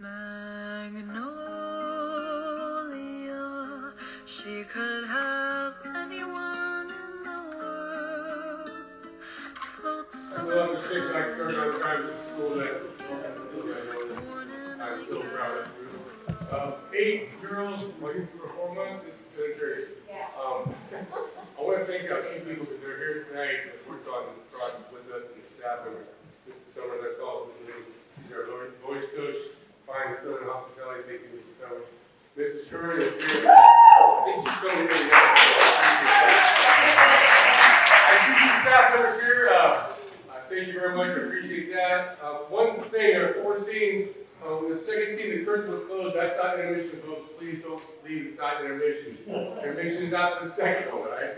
Magnolia, she could have anyone in the world. Floats I'm going to 6, I started on time to school that I'm so proud of you. 8 girls waiting for 4 months, it's been crazy. Yeah. I want to thank a few people because they're here tonight that worked on this project with us and the staff members. This is Summer, that's all we do. She's our voice coach, fine Southern hospitality, thank you, Mrs. Summer. Mrs. Curran is here. I think she's coming in now. I see some staff members here. Thank you very much, I appreciate that. One thing, there are 4 scenes. The second scene, the curtains will close. That's not intermission, folks. Please don't leave. It's not intermission. Intermission is not the second one, all right?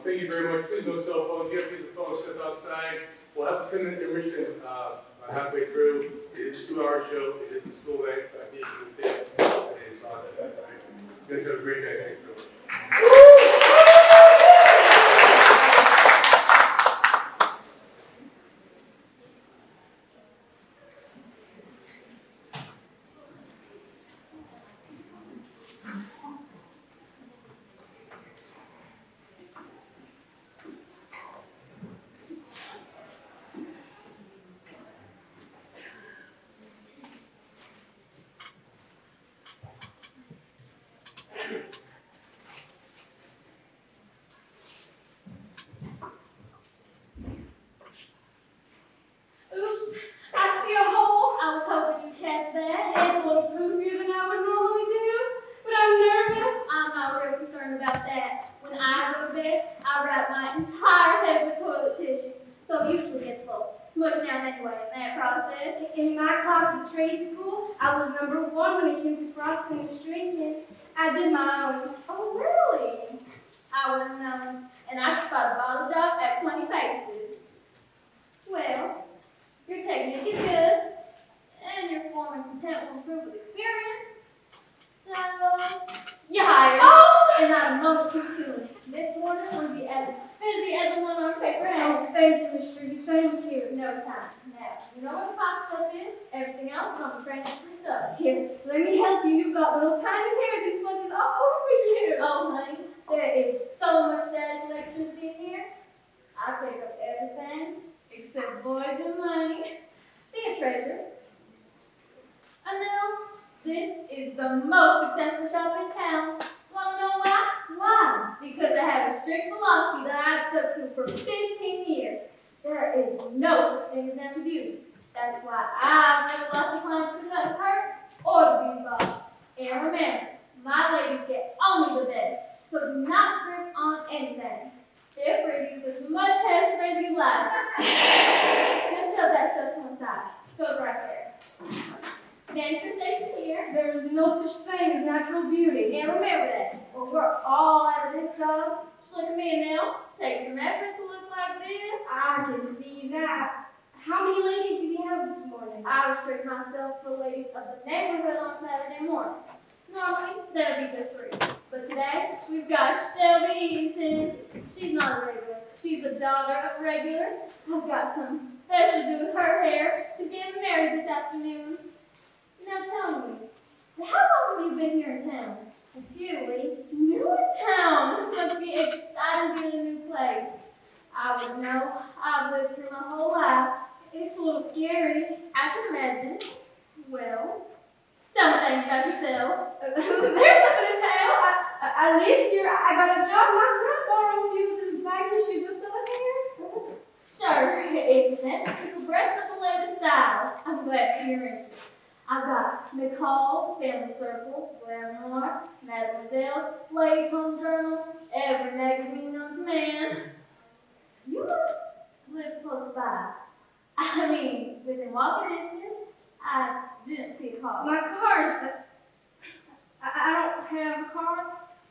Thank you very much. Please no cell phones. You have to get the phone set outside. We'll have a 10-minute intermission halfway through. It is a 2-hour show. It is a school night. I need you to stay and talk to that. You guys have a great day. Thanks, Bill. Oops, I see a hole. I was hoping you'd catch that. It's a little poofier than I would normally do, but I'm nervous. I'm not real concerned about that. When I go to bed, I wrap my entire head with toilet tissue, so it usually gets a little smushed down anyway in that process. In my class in trade school, I was number 1 when it came to frosting and streaking. I did my own. Oh, really? I wouldn't have known. And I could spot a bottle job at 20 paces. Well, your technique is good, and your form and content will improve with experience. So, you're hired. Oh! And not a moment too soon. This morning will be as busy as a one-arm paper Oh, round. thank you, Miss Street. Thank you. No time. Now, you know what the pop stuff is? Everything else is on the train next to the stuff. Here, let me help you. You've got little tiny hairs and fuzzies all over you. Oh, honey, there is so much static electricity in here. I pick up everything except boys and money. See a treasure. Anil, this is the most successful shop in town. Want to know why? Why? Because I have a strict philosophy that I've stuck to for 15 years. There is no such thing as empty beauty. That's why I've never lost a client because of her or the beauty bar. And remember, my ladies get only the best, so do not script on anything. They're produce as much hairspray as you like. Just shove that stuff to one side. Goes right there. Gangster station here. There is no such thing as natural beauty. And remember that. When we're all out of this job, just look at me now. Take some effort to look like this. I can see that. How many ladies do we have this morning? I restrict myself for ladies of the neighborhood on Saturday morning. Normally, that'd be just 3. But today, we've got Shelby Eaton. She's not a regular. She's the daughter of a regular. I've got something special to do with her hair. She's getting married this afternoon. Now tell me, how long have you been here in town? A few weeks. New in town. It must be exciting being in a new place. I would know. I've lived here my whole life. It's a little scary. I can imagine. Well, tell me things about yourself. There's nothing to tell. I live here. I got a job. My grandfather refused to buy me shoes and stuff here. Sure, if it's necessary, breast of the latest style. I'm glad to hear it. I've got Nicole, Family Circle, Glamour, Mademoiselle, Ladies Home Journal, every magazine known to man. You must live close by. I mean, within walking distance, I didn't see a car. My car is... I don't have a car.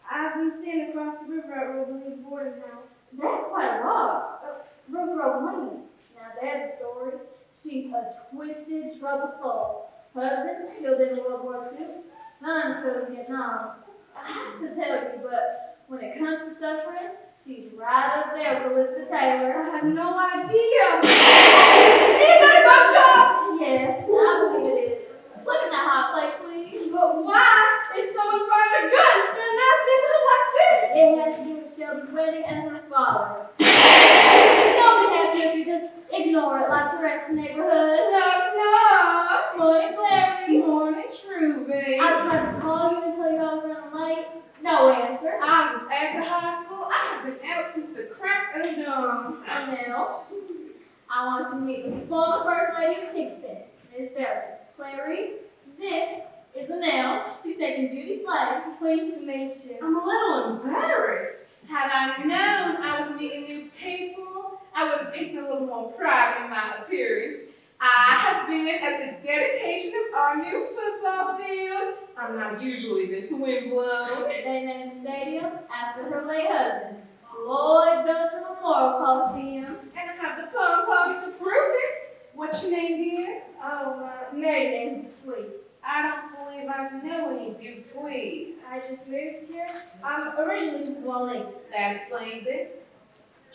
I've been standing across the river at Rosalie's boarding house. That's quite a lot. Ruth Lane. Now there's a story. She's a twisted, troubled soul. Husband killed in World War II. Son killed in Vietnam. I have to tell you, but when it comes to suffering, she's right up there with Elizabeth Taylor. I have no idea. Is that a gunshot? Yes, I believe it is. Look at that hot wedding and her father. Don't be happy if you just ignore it like the rest of the neighborhood. Knock, knock. Morning, Clary. Morning, Truby. I tried to call you and tell you I was running late. No answer. I was at the high school. I have been out since the crack of dawn. Now, I want you to meet the former first lady of Kingston, Miss Berry. Clary, this is the nail. She's taking Judy's place. Pleased to meet you. I'm a little embarrassed. Had I known I was meeting new people, I would have taken a little more pride in my appearance. I have been at the dedication of our new football field. I'm not usually this windblown. They named the stadium after her late husband, Lloyd Belcher Memorial Coliseum. And I have the pom-poms to prove it. What's your name, dear? Oh, Mary named Sweet. I don't believe I know any Dupuis. I just moved here. I'm originally from Harling. That explains it.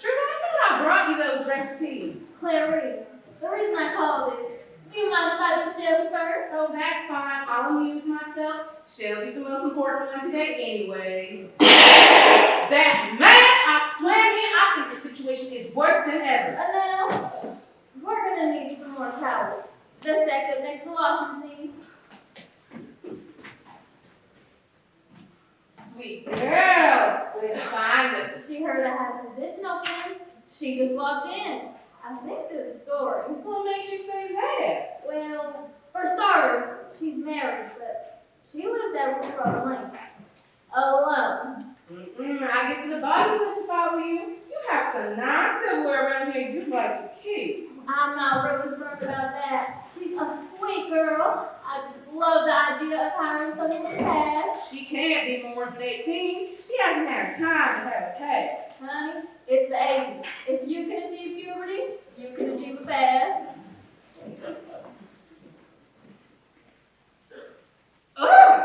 Truly, I thought I brought you those recipes. Clary, the reason I called is, do you mind if I do Shelby first? Oh, that's fine. I'll amuse myself. Shelby's the most important one today anyways. That man I swam in, I think the situation is worse than ever. Now, we're gonna need some more towels. They're stacked up next to the washing machine. Sweet girl. We'll find it. She heard I had a position open. She just walked in. I think there's a story. What makes you say that? Well, for starters, she's married, but she lives at Roof Lane. Alone. I get to the bottom of this if I were you. You have some nice silverware around here you'd like to keep. I'm not really concerned about that. She's a sweet girl. I just love the idea of hiring someone with a past. She can't be more than 18. She hasn't had time to have a past. Honey, it's the 80s. If you can achieve puberty, you can achieve a past. Ugh!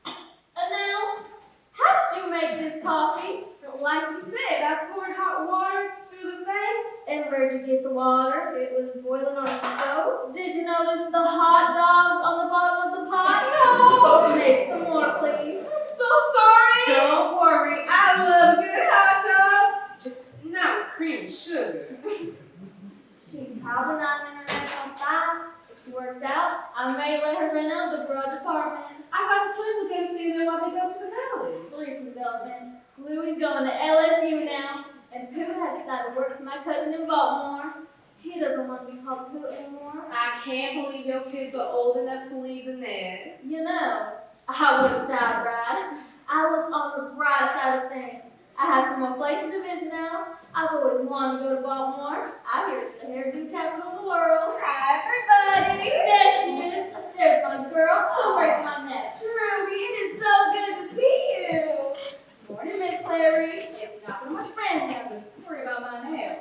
And now, how did you make this coffee? Like you said, I poured hot water through the thing. And where'd you get the water? It was boiling on the stove. Did you notice the hot dogs on the bottom of the pot? No! Make some more, please. I'm so sorry. Don't worry. I love a good hot dog. Just not cream and sugar. She's probably not an international style. If she works out, I may let her rent out the garage apartment. I thought the twins were going to stay there while they go to the college. Recent development. Louie's going to LSU now, and Pooh has decided to work for my cousin in Baltimore. He doesn't want to be called Pooh anymore. I can't believe your kids are old enough to leave the nest. You know, I wouldn't die bride. I look on the bright side of things. I have some more places to visit now. I've always wanted to go to Baltimore. I hear it's the hairdo capital of the world. Hi, everybody. There she is. There's my girl. Don't break my neck. Ruby, it is so good to see you. Morning, Miss Clary. It's not so much friends now, just worry about my nails.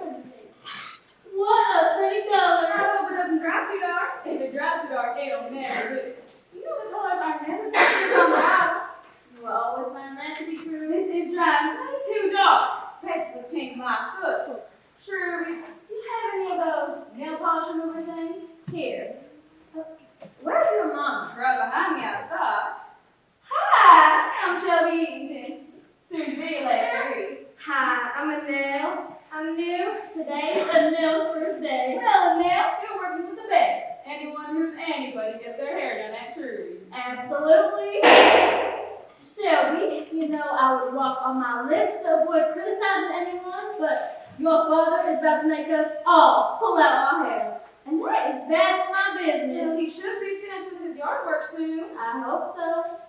What a pretty color. I hope it doesn't dry too dark. If it dries too dark, it'll never do. You know the colors are never too on the house. You will always find that to be true. This is drying way too dark. Practically pink my foot. Ruby, do you have any of those nail polish remover things? Here. Where's your mom? Right behind me, I thought. Hi, I'm Shelby Eaton. Soon to be Larry. Hi, I'm a nail. I'm new. Today's a nail first day. Well, now you're working for the best. Anyone who's anybody gets their hair done at Trudy's. Absolutely. Shelby, you know I would walk on my lips to avoid criticizing anyone, but your father is about to make us all pull out our hair. And that is bad for my business. He should be finished with his yard work soon. I hope so.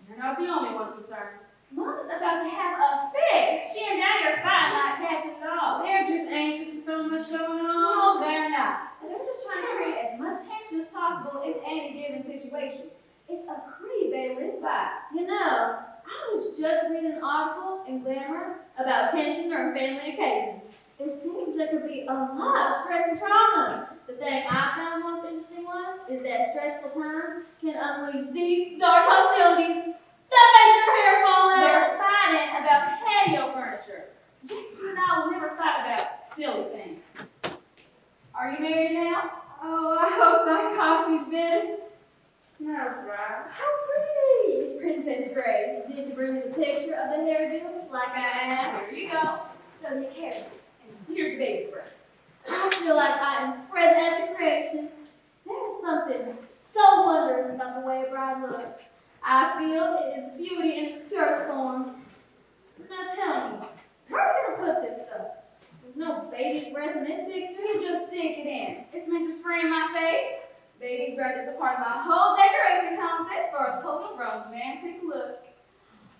You're not the only one concerned. Mama's about to have a fit. She and Daddy are fighting like cats and dogs. They're just anxious with so much going on. No, they're not. They're just trying to create as much tension as possible in any given situation. It's a creed they live by. You know, I was just reading an article in Glamour about tension during family occasions. It seems there could be a lot of stress and trauma. The thing I found most interesting is that stressful times can unleash deep, dark hostilities that make your hair fall out. They're fighting about patio furniture. Jackson and I will never fight about silly things. Are you married now? Oh, I hope that coffee's bitter. Smells right. How pretty! Princess Grace, did you bring me the picture of the hairdo like I asked? Here you go. So take care of it. And here's your baby's breath. I feel like I am present at the creation. There is something so wondrous about the way a bride looks. I feel it is beauty in its purest form. Now tell me, where are we gonna put this stuff? There's no baby's breath in this picture. You just stick it in. It's meant to frame my face. Baby's breath is a part of my whole decoration concept for a total romantic look.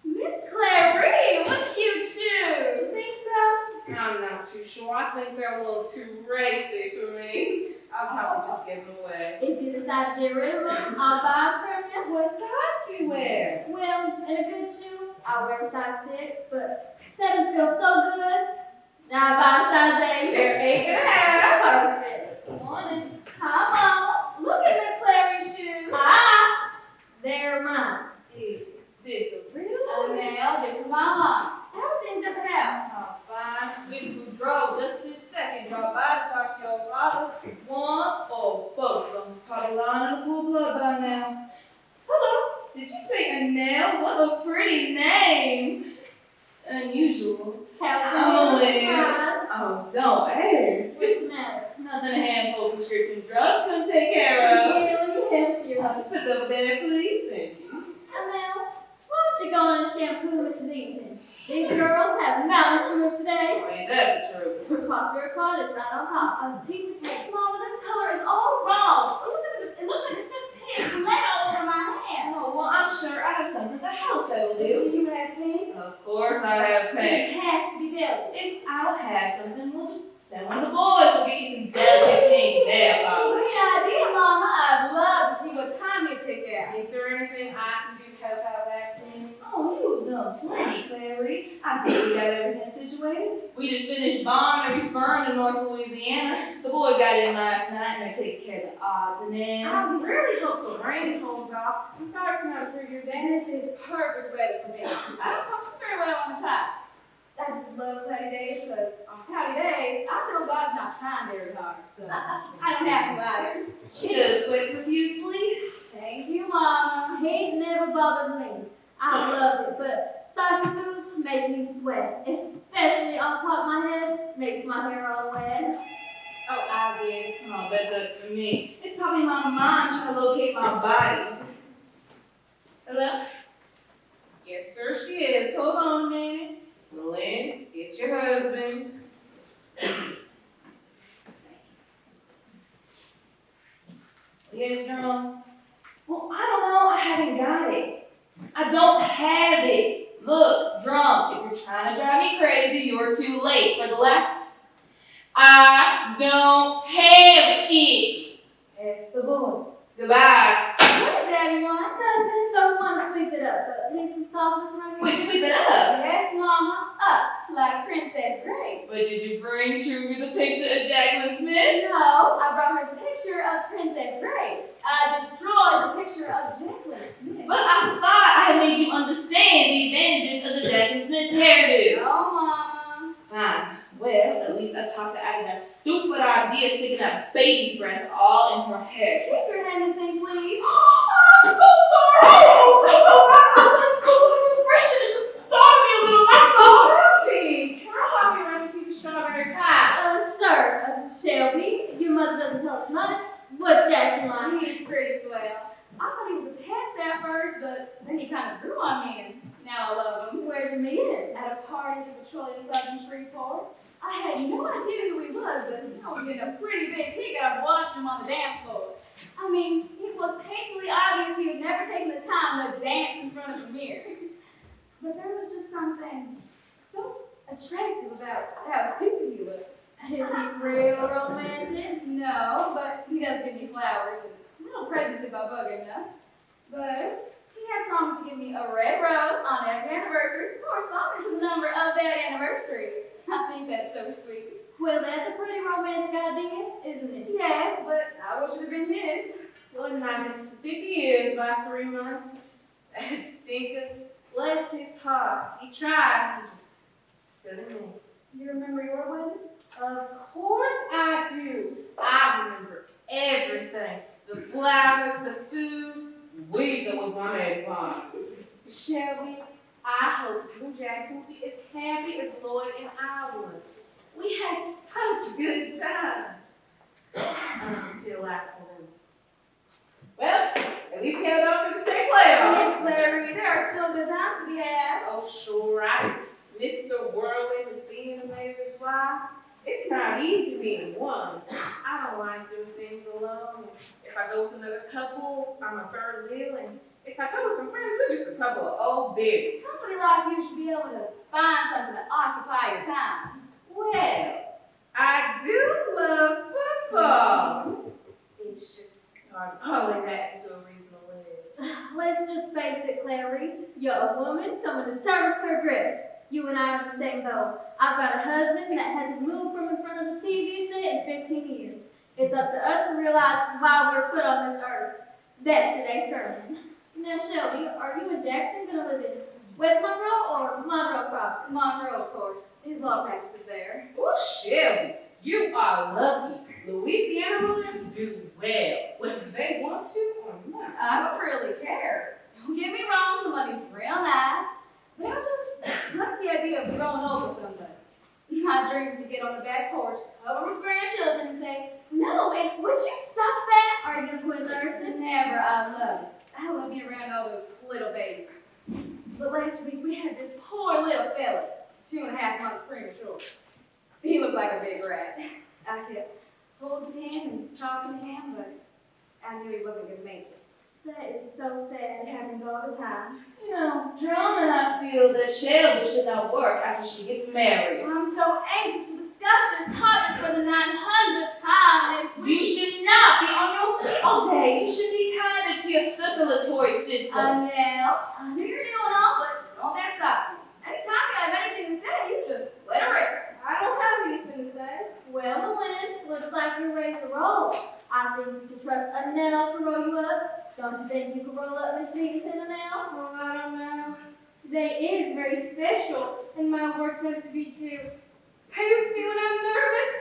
Miss Clary, what cute shoes. You think so? I'm not too sure. I think they're a little too racy for me. I'll probably just give them away. If you decide to get rid of them, I'll buy them from you. What size do you wear? Well, in a good shoe, I'll wear a size 6, but 7 feels so good. Now I buy a size 8. They're 8.5. Perfect. Good morning. Hi, Mama. Look at Miss Clary's shoes. Ah, they're mine. Is this a real one? Now, this is my mom. How are things at the house? Oh, fine. We who drove just this second drove by to talk to your father. One or both of them's probably lying in the pool of blood by now. Hello. Did you say Annelle? What a pretty name. Unusual. Emily. Oh, don't ask. What's the matter? Nothing a handful of prescription drugs can take care of. Here, let me help you. Just put it over there, please. Thank you. Now, why don't you go and shampoo Miss Evening? These girls have mountains to move today. Ain't that the truth? Her coffee card is right on top of a piece of cake. Mama, this color is all wrong. Look at this. It looks like a stiff pig laid all over my hand. Oh, well, I'm sure I have something at the house that will Do do. you have pink? Of course I have pain. It has to be delicate. If I don't have something, we'll just send one of the boys to get you some delicate pink nail polish. Great idea, Mama. I'd love to see what time you pick out. Is there anything I can do to help out vaccinating? Oh, you've done plenty, Clary. I think we got everything situated. We just finished bond and refirmed in North Louisiana. The boy got in last night and they're taking care of the odds and ends. I really hope the rain holds off. I'm sorry it's not through your day. This is perfect weather for me. I don't function very well on the top. I just love cloudy days because on cloudy days, I feel God's not trying very hard, so I don't have to either. She does sweat profusely. Thank you, Mama. Heat never bothers me. I love it, but spicy foods make me sweat, especially on top of my head, makes my hair all wet. Oh, I did. Oh, that's for me. It's probably my mind trying to locate my body. Hello? Yes, sir, she is. Hold on a minute. Lynn, get your husband. Yes, Drum. Well, I don't know. I haven't got it. I don't have it. Look, Drum, if you're trying to drive me crazy, you're too late for the last. I don't have it. Ask the boys. Goodbye. What did Daddy want? Nothing. Someone sweep it up, but leave some softness around We your sweep it up. Yes, Mama. Up, like Princess Grace. But did you bring Truby the picture of Jacqueline Smith? No, I brought her the picture of Princess Grace. I destroyed the picture of Jacqueline Smith. But I thought I had made you understand the advantages of the Jacqueline Smith hairdo. Oh, Mama. Fine. Well, at least I talked her out of that stupid idea of sticking that baby's breath all in her hair. Keep your hand in sync, please. I'm so sorry! I'm so bad! I'm so refreshing. It just startled me a little, that's all. Ruby, can I have your recipe for strawberry pie? Sure. Shelby, your mother doesn't tell us much. What's Jackson like? He's pretty swell. I thought he was a pest at first, but then he kind of grew on me, and now I love him. Where'd you meet him? At a party at the Petroleum Club in Shreveport. I had no idea who he was, but I was getting a pretty big kick out of watching him on the dance floor. I mean, it was painfully obvious he had never taken the time to dance in front of the mirror. But there was just something so attractive about how stupid he looked. Is he real romantic? No, but he does give me flowers and little presents if I bug him enough. But he has promised to give me a red rose on every anniversary, corresponding to the number of that anniversary. I think that's so sweet. Well, that's a pretty romantic idea, isn't it? Yes, but I wish it had been his. Wouldn't I miss 50 years by 3 months? That stinker, bless his heart. He tried, he just couldn't make it. You remember your wedding? Of course I do. I remember everything. The flowers, the food. Weezer was my maid mom. Shelby, I hope you and Jackson will be as happy as Lloyd and I were. We had such a good time. Until last one. Well, at least held on for the state playoffs. Miss Larry, there are still good times to be had. Oh, sure. I just miss the whirlwind of being a mayor's wife. It's not easy being one. I don't like doing things alone. If I go with another couple, I'm a third wheel, and if I go with some friends, we're just a couple of old biddies. Somebody like you should be able to find something to occupy your time. Well, I do love football. It's just hard pulling that into a reasonable way. Let's just face it, Clary. You're a woman coming to terms with her dress. You and I are in the same boat. I've got a husband that hasn't moved from in front of the TV set in 15 years. It's up to us to realize why we're put on this earth. That's today's sermon. Now, Shelby, are you and Jackson going to live in West Monroe or Monroe proper? Monroe, of course. His law practice is there. Oh, Shelby, you are lucky. Louisiana lawyers do well, whether they want to or not. I don't really care. Don't get me wrong, the money's real nice. But I just like the idea of growing old with somebody. My dream is to get on the back porch, covered with grandchildren, and say, "No, and would you stop that?" Are you going to quit nursing? Never, I love it. I love being around all those little babies. But last week we had this poor little fella, 2.5 months premature. He looked like a big rat. I kept holding him and talking to him, but I knew he wasn't going to make it. That is so sad. It happens all the time. You know, Drum and I feel that Shelby should not work after she gets married. I'm so anxious to discuss this topic for the 900th time this You week. should not be on your field day. You should be kinder to your circulatory system. I knew you're doing all, but don't that stop you. Anytime you have anything to say, you just let it rip. I don't have anything to say. Well, Lynn, looks like you're ready to roll. I think you can trust a nail to roll you up. Don't you think you can roll up Miss Negan's in a nail? Oh, I don't know. Today is very special, and my work tends to be too. Are you feeling I'm nervous?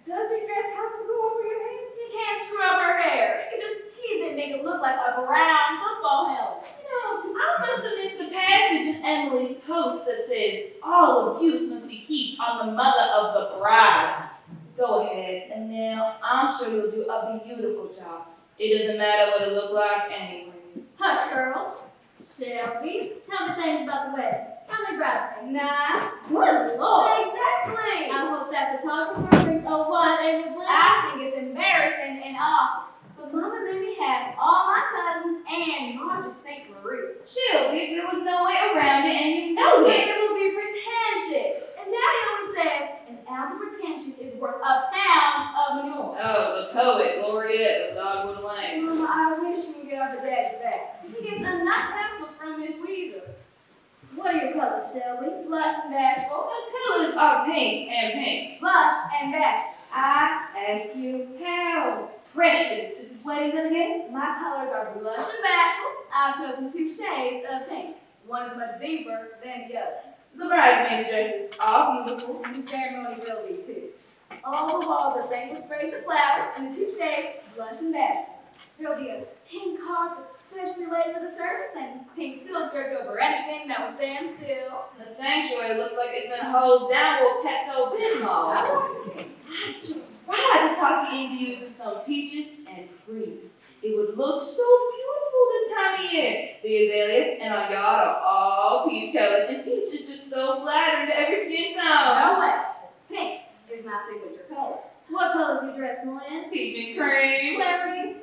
Does your dress have to go over your head? You can't screw up her hair. You can just tease it and make it look like a brown football helmet. You know, I must have missed the passage in Emily's post that says, all abuse must be heaped on the mother of the bride. Go ahead, and now I'm sure you'll do a beautiful job. It doesn't matter what it looked like anyways. Hush, girl. Shelby, tell me things about the wedding. How many bridesmaids? 9. Good Lord. Exactly. I hope that photographer brings a wide angle lens. I think it's embarrassing and awful. But Mama made me have all my cousins and Marge of St. Maurice. Shelby, there was no way around it, and you know It it. will be pretentious. And Daddy always says an ounce of pretension is worth a pound of manure. Oh, the poet, Laureate of Dogwood Lane. Mama, I wish you would get off of Daddy's back. He gets a nut pencil from Miss Weezer. What are your colors, Shelby? Blush and bashful. The colors are pink and pink. Blush and bashful. I ask you, how precious is this wedding gonna get? My colors are blush and bashful. I've chosen 2 shades of pink. One is much deeper than the other. The bridesmaids' dresses are beautiful. And the ceremony will be too. All the walls are framed with sprays of flowers in the 2 shades, blush and bashful. There'll be a pink carpet specially laid for the service and pink silk draped over anything that would stand still. The sanctuary looks like it's been hosed down with Pepto-Bismol. I tried to talk you into using some peaches and creams. It would look so beautiful this time of year. The azaleas in our yard are all peach colored, and peach is just so flattering to every skin tone. No way. Pink is my signature color. What colors you dress, Lynn? Peach and cream. Clary?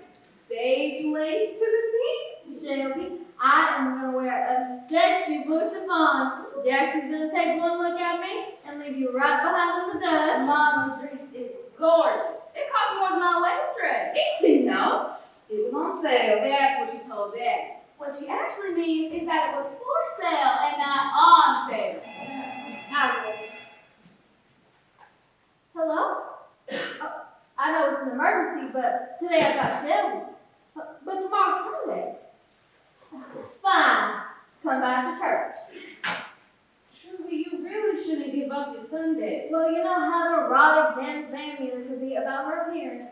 Beige lace to the feet. Shelby, I am going to wear a sexy blue chiffon. Jackson's going to take one look at me and leave you right behind in the dust. Mama's dress is gorgeous. It costs more than my wedding dress. Easy notes. It was on sale. That's what you told Dad. What she actually means is that it was for sale and not on sale. Hello? I know it's an emergency, but today I got Shelby. But tomorrow's Sunday. Fine. Come back to church. Truly, you really shouldn't give up your Sunday. Well, you know how neurotic Janice Van Meter could be about her appearance.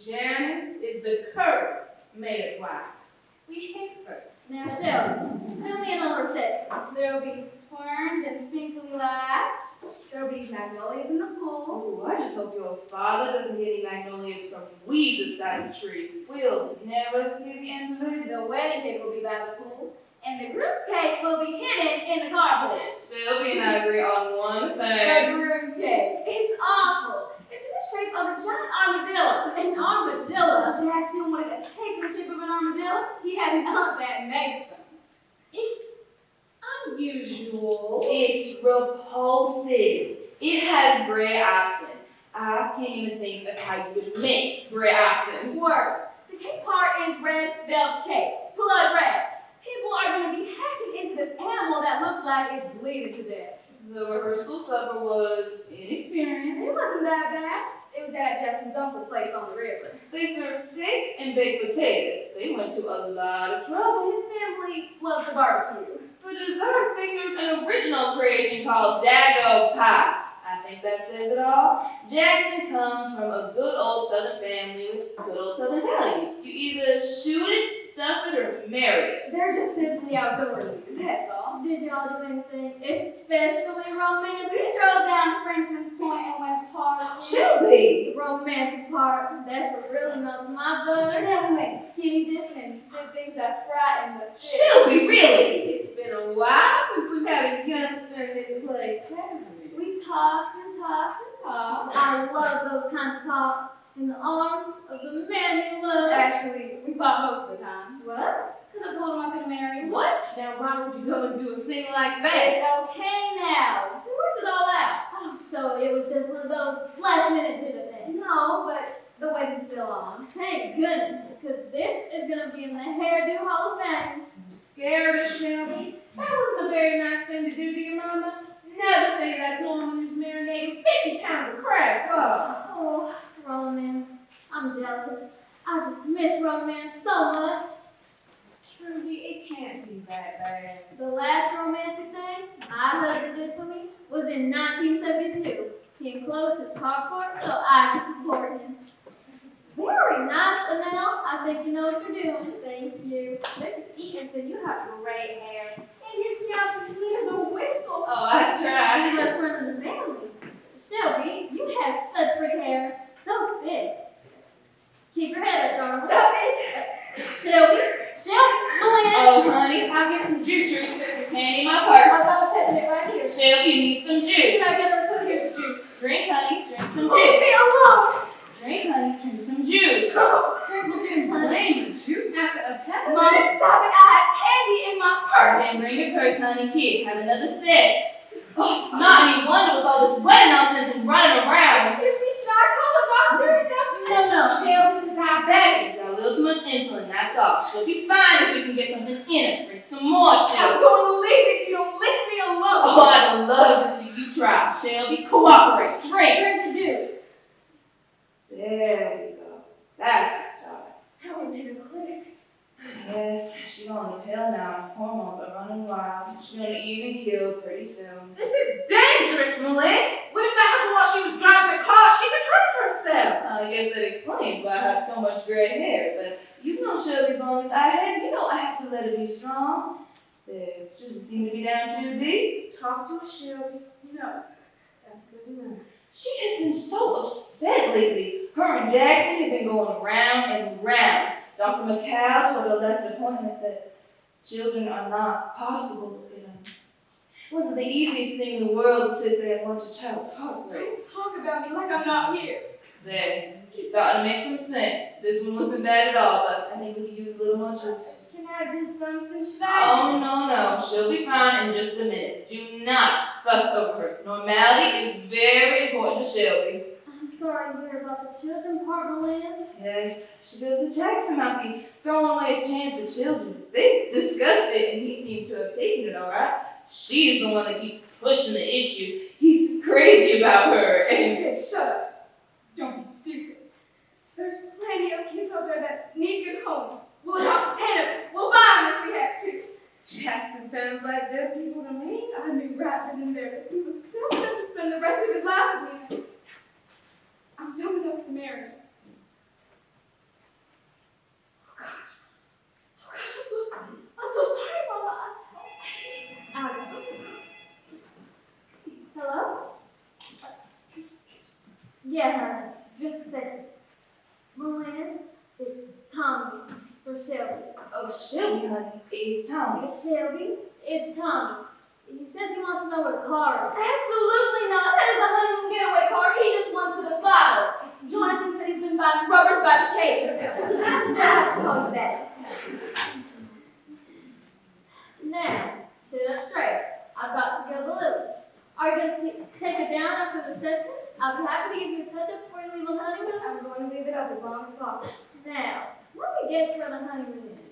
Janice is the curse mayor's wife. We hate her. Now, Shelby, fill me in on the reception. There'll be ferns and twinkly lights. There'll be magnolias in the pool. Oh, I just hope your father doesn't get any magnolias from Weeze's side of the tree. We'll never hear the end of it. The wedding cake will be by the pool, and the groom's cake will be hidden in the carpool. Shelby and I agree on one The thing. groom's cake. It's awful. It's in the shape of a giant armadillo. An armadillo? Jackson wanted a cake in the shape of an armadillo. He has an aunt that makes them. It's unusual. It's repulsive. It has gray icing. I can't even think of how you would make gray icing. Worse, the cake part is red velvet cake, blood red. People are going to be hacking into this animal that looks like it's bleeding to death. The rehearsal supper was inexperienced. It wasn't that bad. It was at Justin's uncle's place on the river. They served steak and baked potatoes. They went to a lot of trouble. His family loves to barbecue. For dessert, they served an original creation called Dago Pie. I think that says it all. Jackson comes from a good old Southern family with good old Southern values. You either shoot it, stuff it, or marry it. They're just simply outdoorsy, that's all. Did y'all do anything especially romantic? We drove down to Frenchman's Point and went partying. Shelby! The romantic part, that's what really melts my butter. And then we went skinny dipping and did things that frightened the fish. Shelby, really? It's been a while since we've had a youngster in this place, haven't we? We talked and talked and talked. I love those kinds of talks in the arms of the man you love. Actually, we fought most of the time. What? Because I told him I couldn't marry him. What? Now, why would you go and do a thing like that? It's okay now. We worked it all out. Oh, so it was just one of those last minute jitter things. No, but the wedding's still on. Thank goodness, because this is going to be in the Hairdo Hall of Fame. You scared us, Shelby? That wasn't a very nice thing to do to your mama. Never say that to him when he's marinating 50 pounds of crab. Oh, romance. I'm jealous. I just miss romance so much. Trudy, it can't be that bad. The last romantic thing my husband did for me was in 1972. He enclosed his carport so I could support him. Very nice, Amel. I think you know what you're doing. Thank you. Mrs. Eatonson, you have great hair. And your scalp is clean as a whistle. Oh, I You're tried. best friend of the family. Shelby, you have such pretty hair. So thick. Keep your head up, darling. Stop it! Shelby, Melinda. Oh, honey, I'll get some juice. You're put your hand in my I purse. got a peppermint right here. Shelby, you need some Can juice. I get her cookies? Here's the juice. Drink, honey. Drink some Leave juice. me alone! Drink, honey. Drink some juice. Drink the juice, honey. Blame juice after a peppermint? Mama, stop it! I have candy in my purse! Then bring your purse, honey. Here, have another sip. Oh, it's not any wonder with all this wedding nonsense and running around. Excuse me, should I call the doctor or something? No, Shelby's a diabetic. She's got a little too much insulin, that's all. She'll be fine if we can get something in her. Drink some more, I'm Shelby. going to leave if you don't leave me alone. Oh, I'd love to see you try. Shelby, cooperate. Drink. Drink the juice. There we go. That's a start. That would make her quick. Yes, she's on the pill now. Hormones are running wild. She's gonna even kill pretty soon. This is dangerous, Malin. What if that happened while she was driving the car? She could hurt herself. I guess that explains why I have so much gray hair. But you've known Shelby as long as I have. You know I have to let her be strong. There, she doesn't seem to be down too deep. Talk to her, Shelby. No, that's good enough. She has been so upset lately. Her and Jackson have been going round and round. Dr. McCall told her last appointment that children are not possible. It wasn't the easiest thing in the world to sit there and watch a child's heart break. Don't talk about me like I'm not here. There, she's starting to make some sense. This one wasn't bad at all, but I think we could use a little more juice. Can I do something? Should I? Oh, no. She'll be fine in just a minute. Do not fuss over her. Normality is very important to Shelby. I'm sorry to hear about the children part, Melinda. Yes, she feels that Jackson might be throwing away his chance for children. They discussed it, and he seems to have taken it all right. She's the one that keeps pushing the issue. He's crazy about her, I and said, shut up. Don't be stupid. There's plenty of kids out there that need good homes. We'll adopt 10 of them. We'll buy them if we have to. Jackson sounds like good people to me. I knew right then and there that he was dumb enough to spend the rest of his life with me. I'm dumb enough to marry him. Oh gosh, I'm so Yeah, honey. Just a second. Moran, it's Tommy for Shelby. Oh, Shelby, honey, it's Tommy. Shelby, it's Tommy. He says he wants to know where the car is. Absolutely not. That is a honeymoon getaway car. He just wants it to follow. Jonathan said he's been buying rubbers by the case. Now I have to call you back. Now, sit up straight. I've got to go to Lily. Are you going to take it down after the session? I'll be happy to give you a touch-up before you leave on the honeymoon. I'm going to leave it up as long as possible. Now, let me guess where the honeymoon is.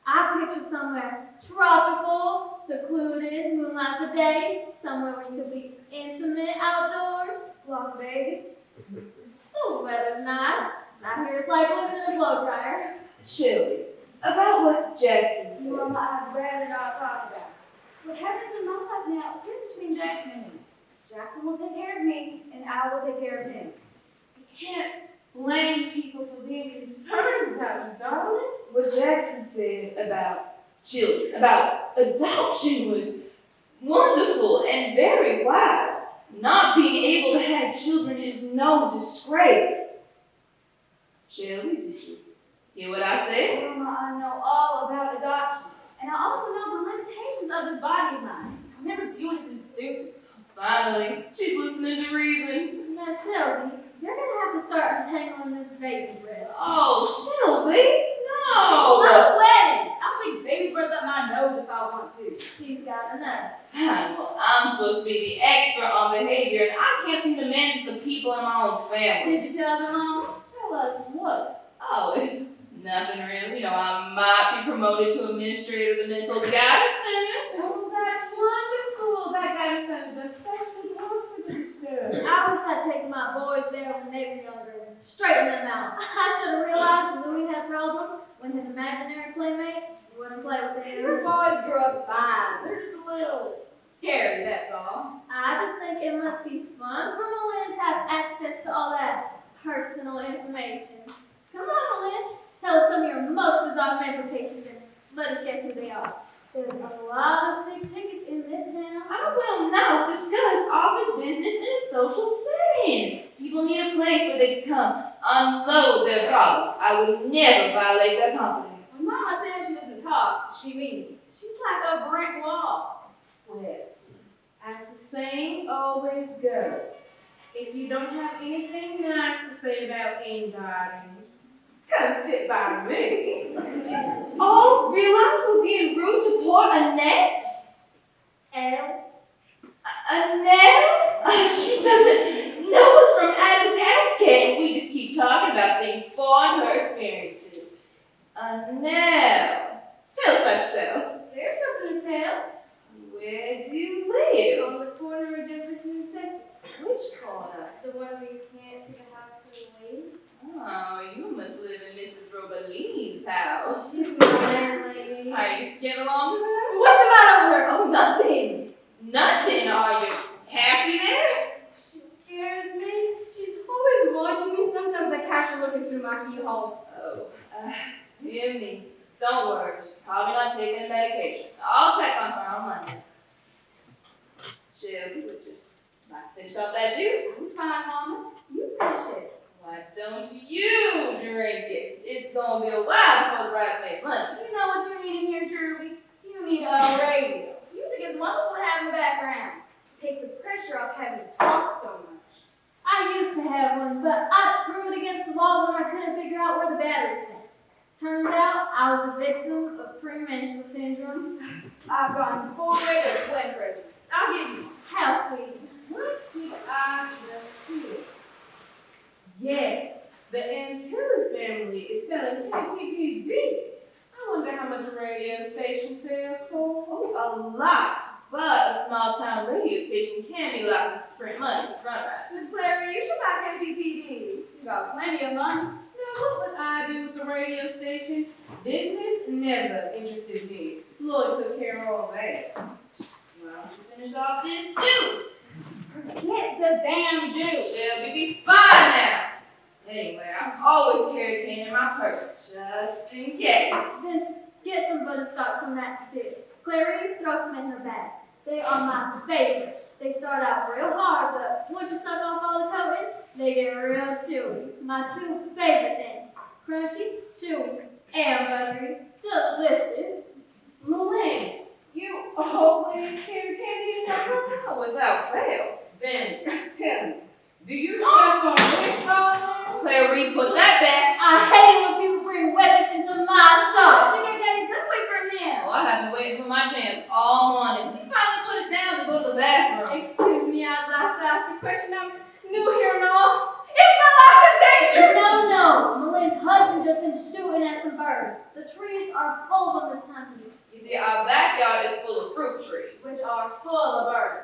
I picture somewhere tropical, secluded, moonlight for days, somewhere where you could be intimate outdoors. Las Vegas. The weather's nice. Out here it's like living in a blow dryer. Shelby, about what Jackson said. Mama, I'd rather not talk about it. What happens in my life now stays between Jackson and me. Jackson will take care of me, and I will take care of him. You can't blame people for being concerned about you, darling. What Jackson said about children, about adoption was wonderful and very wise. Not being able to have children is no disgrace. Shelby, did you hear what I said? Mama, I know all about adoption, and I also know the limitations of this body of mine. I'll never do anything stupid. Finally, she's listening to reason. Now, Shelby, you're going to have to start untangling this baby breath. Oh, Shelby, It's no. my wedding. I'll stick baby's breath up my nose if I want to. She's got enough. Fine, well, I'm supposed to be the expert on behavior, and I can't seem to manage the people in my own family. Did you tell them, Mama? Tell us what? Oh, it's nothing really. You know, I might be promoted to administrator of the mental guidance center. Oh, that's wonderful. That guy said the session works for this stuff. I wish I'd taken my boys there when they were younger and straightened them out. I should have realized when Louis had problems, when his imaginary playmates wouldn't play with Your him. boys grew up fine. They're just a little scary, that's all. I just think it must be fun for Malin to have access to all that personal information. Come on, Malin. Tell us some of your most bizarre mental cases and let us guess who they are. There's a lot of sick tickets in this town. I will now discuss office business in a social setting. People need a place where they can come unload their problems. I would never violate their confidence. When Mama says she doesn't talk, she means it. She's like a brick wall. Well, as the saying always goes, if you don't have anything nice to say about anybody, come sit by me. All realize we're being rude to poor Annette? Elle? Annette? She doesn't know us from Adam's house cat. We just keep talking about things far and her experiences. Annette, tell us about yourself. There's nothing to tell. Where do you live? On the corner of Jefferson and Second. Which corner? The one where you can't see the house for the ladies. Oh, you must live in Mrs. Robeline's house. She's my landlady. Are you getting along with her? What's the matter with her? Oh, nothing. Nothing. Are you happy there? She scares me. She's always watching me. Sometimes I catch her looking through my keyhole. Oh, dear me. Don't worry. She's probably not taking medication. I'll check on her on Monday. Shelby, would you like to finish off that juice? I'm fine, Mama. You finish it. Why don't you drink it? It's gonna be a while before the bridesmaid's lunch. You know what you need in here, Trudy? You need a radio. Music is wonderful to have in the background. It takes the pressure off having to talk so much. I used to have one, but I threw it against the wall when I couldn't figure out where the battery went. Turns out I was a victim of premenstrual syndrome. I've gotten 4 radio wedding presents. I'll give you one. How sweet. What did I just hear? Yes, the Antilles family is selling KPPD. I wonder how much a radio station sells for. Oh, a lot. But a small town radio station can be licensed to print money with front right. Miss Clary, you should buy KPPD. You got plenty of money. Now, what would I do with the radio station? Business never interested me. Lloyd took care of all that. Why don't you finish off this juice? Get the damn juice. Shelby, be fine now. Anyway, I always carry a cane in my purse, just in case. Then get some butterscotch from that dish. Clary, throw some in her bag. They are my favorite. They start out real hard, but once you suck off all the coating, They get real chewy. My two favorite things. Crunchy, chewy, and buttery. Delicious. Malay, you always carry candy in your car without fail. Then, tell me, do you suck on this ball? Clary, put that back. I hate it when people bring weapons into my shop. You get Daddy's gun away from him. Well, I have been waiting for my chance all morning. We finally put it down to go to the bathroom. Excuse me, I'd like to ask you a question. I'm new here and all. Is my life in danger? No. Malin's husband just been shooting at some birds. The trees are full of them this time of year. You see, our backyard is full of fruit trees. Which are full of birds.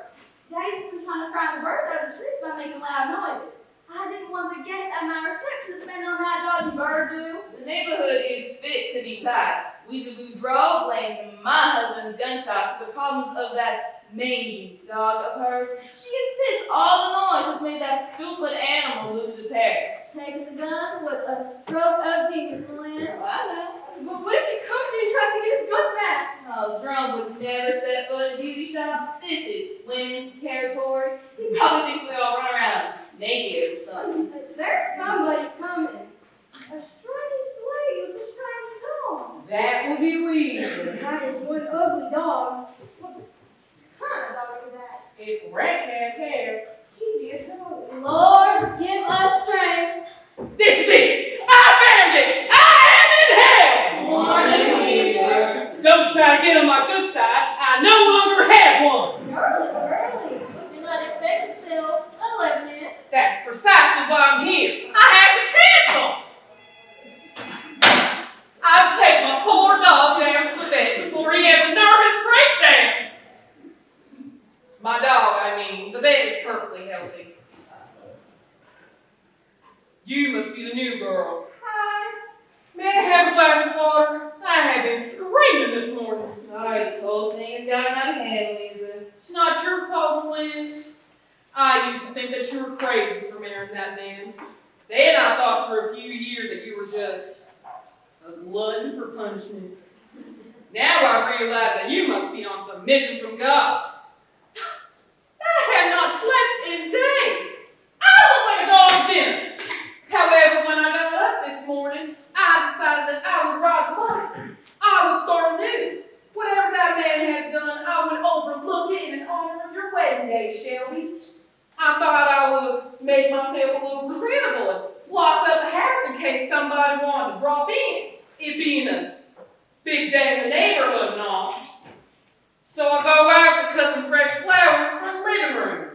Daddy's just been trying to fry the birds out of the trees by making loud noises. I didn't want the guests at my reception to spend all night dodging bird do. The neighborhood is fit to be tied. Weasel Boudreaux blames my husband's gunshots for the problems of that mangy dog of hers. She insists all the noise has made that stupid animal lose its hair. Taking the gun with a stroke of genius, Malin. Well, I know. But what if he comes and he tries to get his gun back? Oh, Drum would never set foot in a beauty shop. This is women's territory. He probably thinks we all run around naked or something. There's somebody coming. A strange lady with a strange dog. That would be weird. That is one ugly dog. What kind of dog is that? If Rat had hair, He'd be a dog. Lord, give us strength. this is it! I found it! I am in hell! Morning, Weaver. Don't try to get on my good side. I no longer have one. Early. You're not expected till 11. That's precisely why I'm here. I had to cancel. I'll take my poor dog down to the vet before he has a nervous breakdown. My dog, I mean, the vet is perfectly healthy. You must be the new girl. Hi. May I have a glass of water? I have been screaming this morning. Sorry, this whole thing has gotten out of hand, Lisa. It's not your fault, Lynn. I used to think that you were crazy for marrying that man. Then I thought for a few years that you were just a glutton for punishment. Now I realize that you must be on some mission from God. I have not slept in days. I look like a dog dinner. However, when I got up this morning, I decided that I would rise above. I would start anew. Whatever that man has done, I would overlook it in honor of your wedding day, Shelby. I thought I would make myself a little presentable and floss up the house in case somebody wanted to drop in, it being a big day in the neighborhood and all. So I go out to cut some fresh flowers for the living room.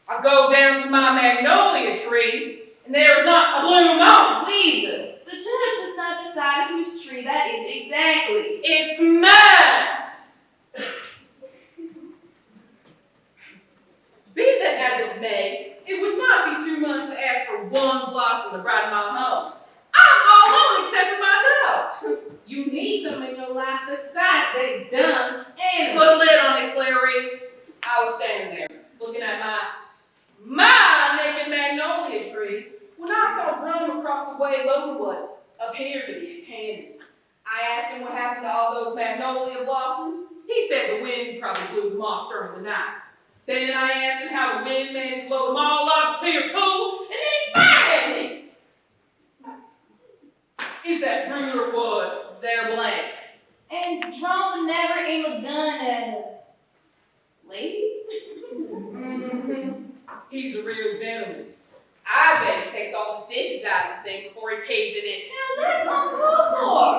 I go down to my magnolia tree, and there's not a bloom on it. Lisa, the judge has not decided whose tree that is exactly. It's mine! Be that as it may, it would not be too much to ask for one blossom to brighten my home. I'm all alone except for my dog. You need some in your life besides they dumb And put a lid on it, Clary. I was standing there, looking at my naked magnolia tree, when I saw Drum across the way loading what appeared to be a cannon. I asked him what happened to all those magnolia blossoms. He said the wind probably blew them off during the night. Then I asked him how the wind managed to blow them all off to your pool, and then he fired at me. Is that rude or what? They're blanks. And Drum never aim a gun at a lady? He's a real gentleman. I bet he takes all the dishes out of the sink before he pays in it. Now that's uncalled for.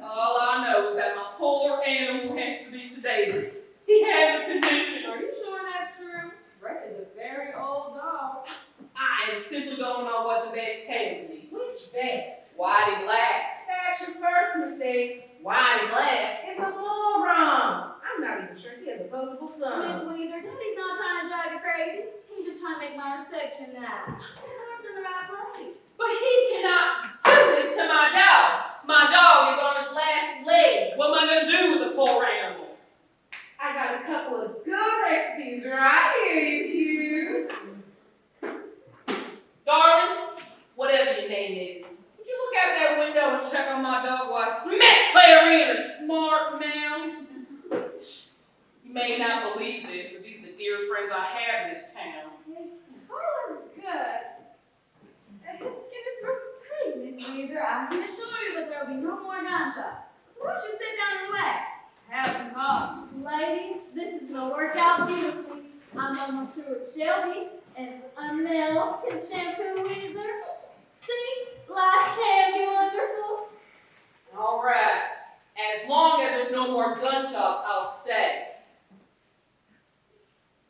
All I know is that my poor animal has to be sedated. He has a condition. Are you sure that's true? Brett is a very old dog. I am simply going on what the vet tells me. Which vet? Whitey Black. That's your first mistake. Whitey Black. It's a moron. I'm not even sure he has opposable Miss thumbs. Weezer, Daddy's not trying to drive you crazy. He's just trying to make my reception nice. His heart's in the right place. But he cannot do this to my dog. My dog is on his last legs. What am I going to do with the poor animal? I got a couple of good recipes right here, you. Darling, whatever your name is, would you look out that window and check on my dog while I smack Clary in her smart mouth? You may not believe this, but these are the dearest friends I have in this town. Harling's good. I can assure you that there will be no more gunshots. So why don't you sit down and relax? Have some coffee. Ladies, this is gonna work out beautifully. I'm on my tour with Shelby, and Amel can shampoo Windsor. See, life can be wonderful. All right. As long as there's no more gunshots, I'll stay.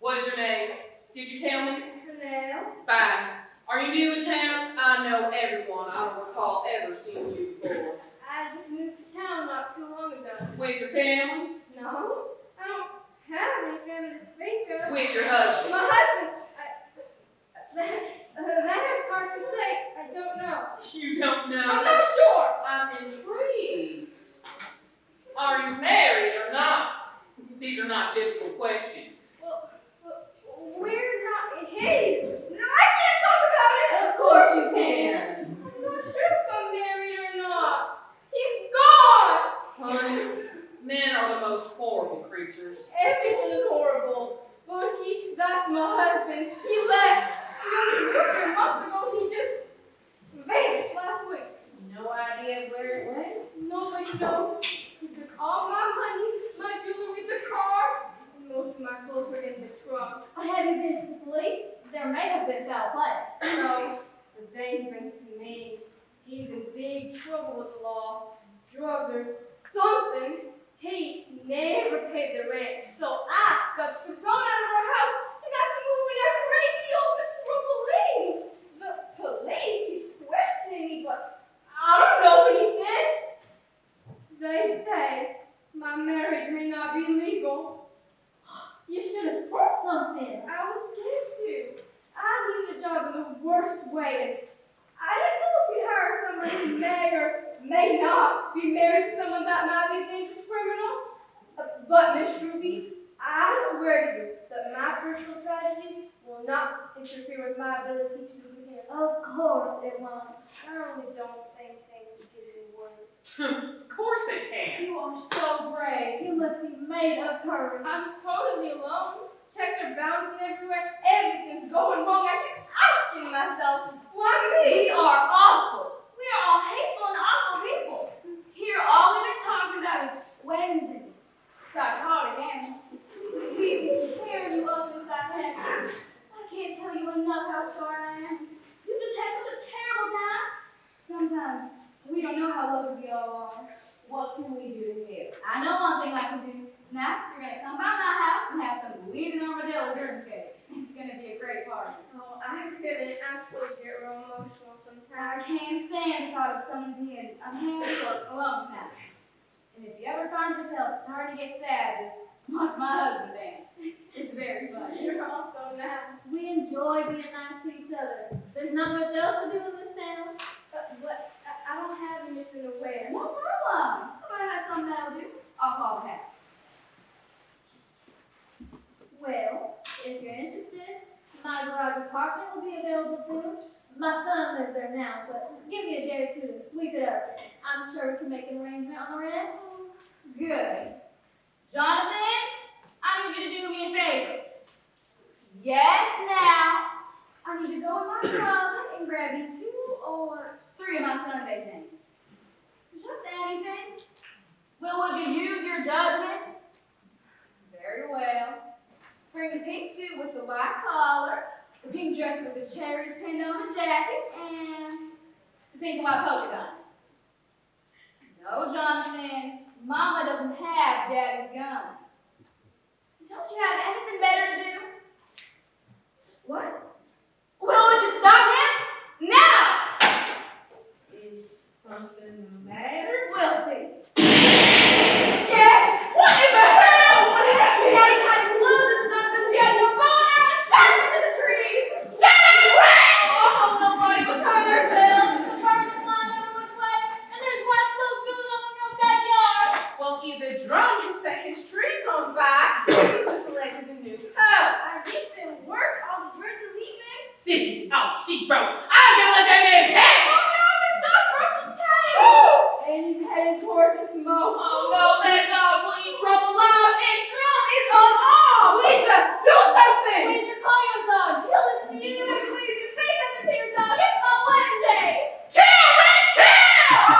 What is your name? Did you tell me? Now, Fine. Are you new in town? I know everyone. I don't recall ever seeing you before. I just moved to town not too long ago. With your family? No, I don't have any family to speak of. With your husband? My husband, that's hard to say. I don't know. You don't know? I'm not sure. I'm intrigued. Are you married or not? These are not difficult questions. Well, we're not engaged. No, I can't talk about it. of course you can. I'm not sure if I'm married or not. He's gone. Honey, men are the most horrible creatures. Everything is horrible. But that's my husband. He left. He only moved here a month ago. He just vanished last week. No idea where it went? Nobody knows. He took all my money, my jewelry, the car, and most of my clothes were in the trunk. Have you been to the police? There may have been foul play. So, but they went to me. He's in big trouble with the law. Drugs or something. He never paid the rent. So I got thrown out of our house and got to move in that crazy old miserable police. The police keep questioning me, but I don't know anything. They say my marriage may not be legal. You should have said something. I was scared to. I needed a job in the worst way, and I didn't know if you'd hire someone who may or may not be married to someone that might be a dangerous criminal. But, Miss Ruby, I swear to you that my personal tragedies will not interfere with my ability to do business. Of course it won't. I really don't think things will get any worse. Of course they can. You are so brave. You must be made of courage. I'm totally alone. Checks are bouncing everywhere. Everything's going wrong. I keep asking myself, why me? We are awful. We are all hateful and awful people. Here, all we've been talking about is weddings and psychotic animals. We tear you up inside the head. I can't tell you enough how sorry I am. You just had such a terrible time. Sometimes we don't know how lucky we all are. What can we do to help? I know one thing I can do. Tonight, you're going to come by my house and have some bleeding armadillo dinner cake. It's going to be a great party. Oh, I couldn't. I still get real emotional I sometimes. can't stand the thought of someone being unhappy or alone tonight. And if you ever find yourself starting to get sad, just watch my husband dance. It's very funny. You're all so nice. We enjoy being nice to each other. There's not much else to do in this town. But I don't have anything to wear. No problem. How about I have something that'll do? I'll call the house. Well, if you're interested, my garage apartment will be available soon. My son lives there now, but give me a day or two to sweep it up. I'm sure we can make an arrangement on the rent. Good. Jonathan, I need you to do me a favor. Yes, now. I need to go in my closet and grab you 2 or 3 of my Sunday things. Just anything. Well, would you use your judgment? Very well. Bring the pink suit with the white collar, the pink dress with the cherries pinned on the jacket, and the pink and white polka dot. No, Jonathan, Mama doesn't have Daddy's gun. Don't you have anything better to do? What? Well, would you stop him? Now! Is something the matter? We'll see. Yes! What in the hell? What happened? Daddy tied his clothes and the jet your phone out and shot him into the trees. Shut up! Oh, nobody was hurt. Well, the birds are flying every which way, and there's white smoke going up in your backyard. Well, either drum has set his trees on fire, or he's just elected a new pope. At least it worked. All the birds are leaving. This is all she wrote. I'm gonna let that man have it. Oh no, his dog broke his chain. And he's heading towards the smoke. Oh no, that dog will eat trouble alive, and drum is on all. Lisa, do something. Weezer, call your dog. He'll listen to you. Weezer, say something to your dog. It's my wedding day. Kill, man, kill!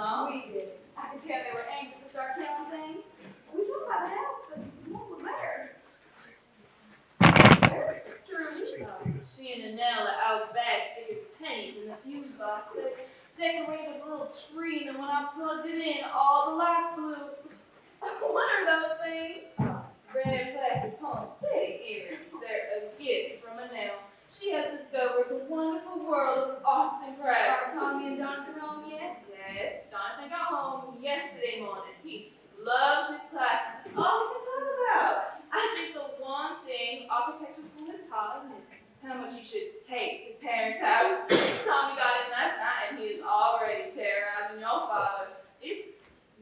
long. We did. I could tell they were anxious to start killing things. We drove by the house, but no one was there. Very true. She and Annelle are out back sticking pennies in the fuse box. They decorated a little tree, and then when I plugged it in, all the lights blew. What are those things? Red plastic poinsettia earrings. They're a gift from Annelle. She has discovered the wonderful world of arts and crafts. Are Tommy and Jonathan home yet? Yes, Jonathan got home yesterday morning. He loves his classes. All he can talk about. I think the one thing architecture school has taught him is how much he should hate his parents' house. Tommy got in last night and he is already terrorizing your father. It's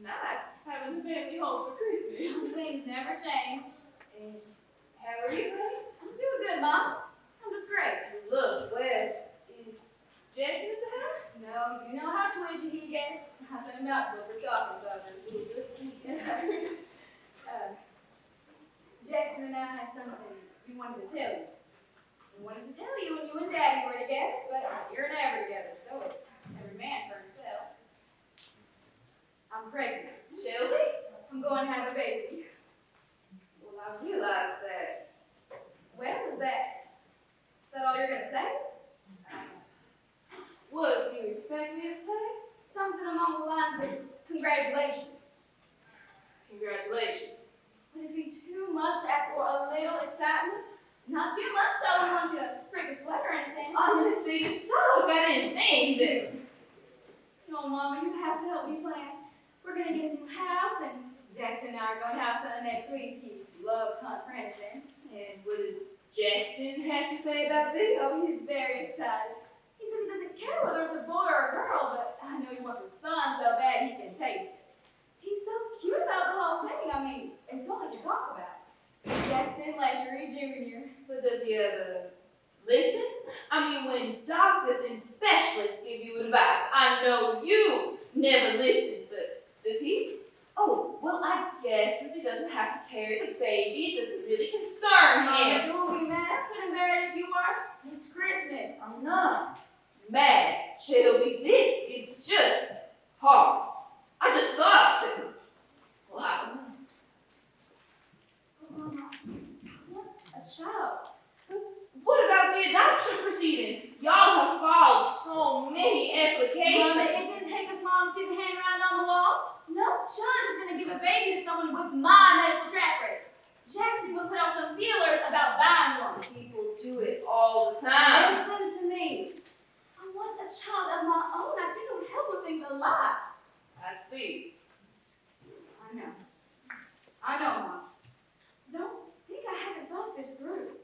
nice having the family home for Christmas. Some things never change. And how are you, honey? I'm doing good, Mom. I'm just great. Look, well, is Jackson in the house? No, you know how twitchy he gets. I sent him out to look for stocking stuffers. Jackson and I have something we wanted to tell you. We wanted to tell you when you and Daddy were together, but you're never together, so it's every man for himself. I'm pregnant. Shelby? I'm going to have a baby. Well, I realized that. Well, is that all you're going to say? What do you expect me to say? Something along the lines of congratulations. Congratulations. Would it be too much to ask for a little excitement? Not too much, I don't want you to break a sweat or anything. Honestly, shock. I didn't think that. No, Mama, you have to help me plan. We're going to get a new house, and Jackson and I are going to house hunting next week. He loves hunt for anything. And what does Jackson have to say about this? Oh, he's very excited. He says he doesn't care whether it's a boy or a girl, but I know he wants a son so bad he can taste it. He's so cute about the whole thing. I mean, it's only to talk about. Jackson Ledgery Jr. But does he ever listen? I mean, when doctors and specialists give you advice, I know you never listen, but does he? Oh, well, I guess since he doesn't have to carry the baby, it doesn't really concern him. Don't be mad. I couldn't bear it if you were. It's Christmas. I'm not mad, Shelby. This is just hard. I just thought that, well, I don't know. Mama, what a child. What about the adoption proceedings? Y'all have filed so many applications. Mama, it didn't take us long to see the handwriting on the wall. No child is going to give a baby to someone with my medical track record. Jackson will put out some feelers about buying one. People do it all the time. Listen to me. I want a child of my own. I think it would help with things a lot. I see. I know, Mom. Don't think I haven't thought this through.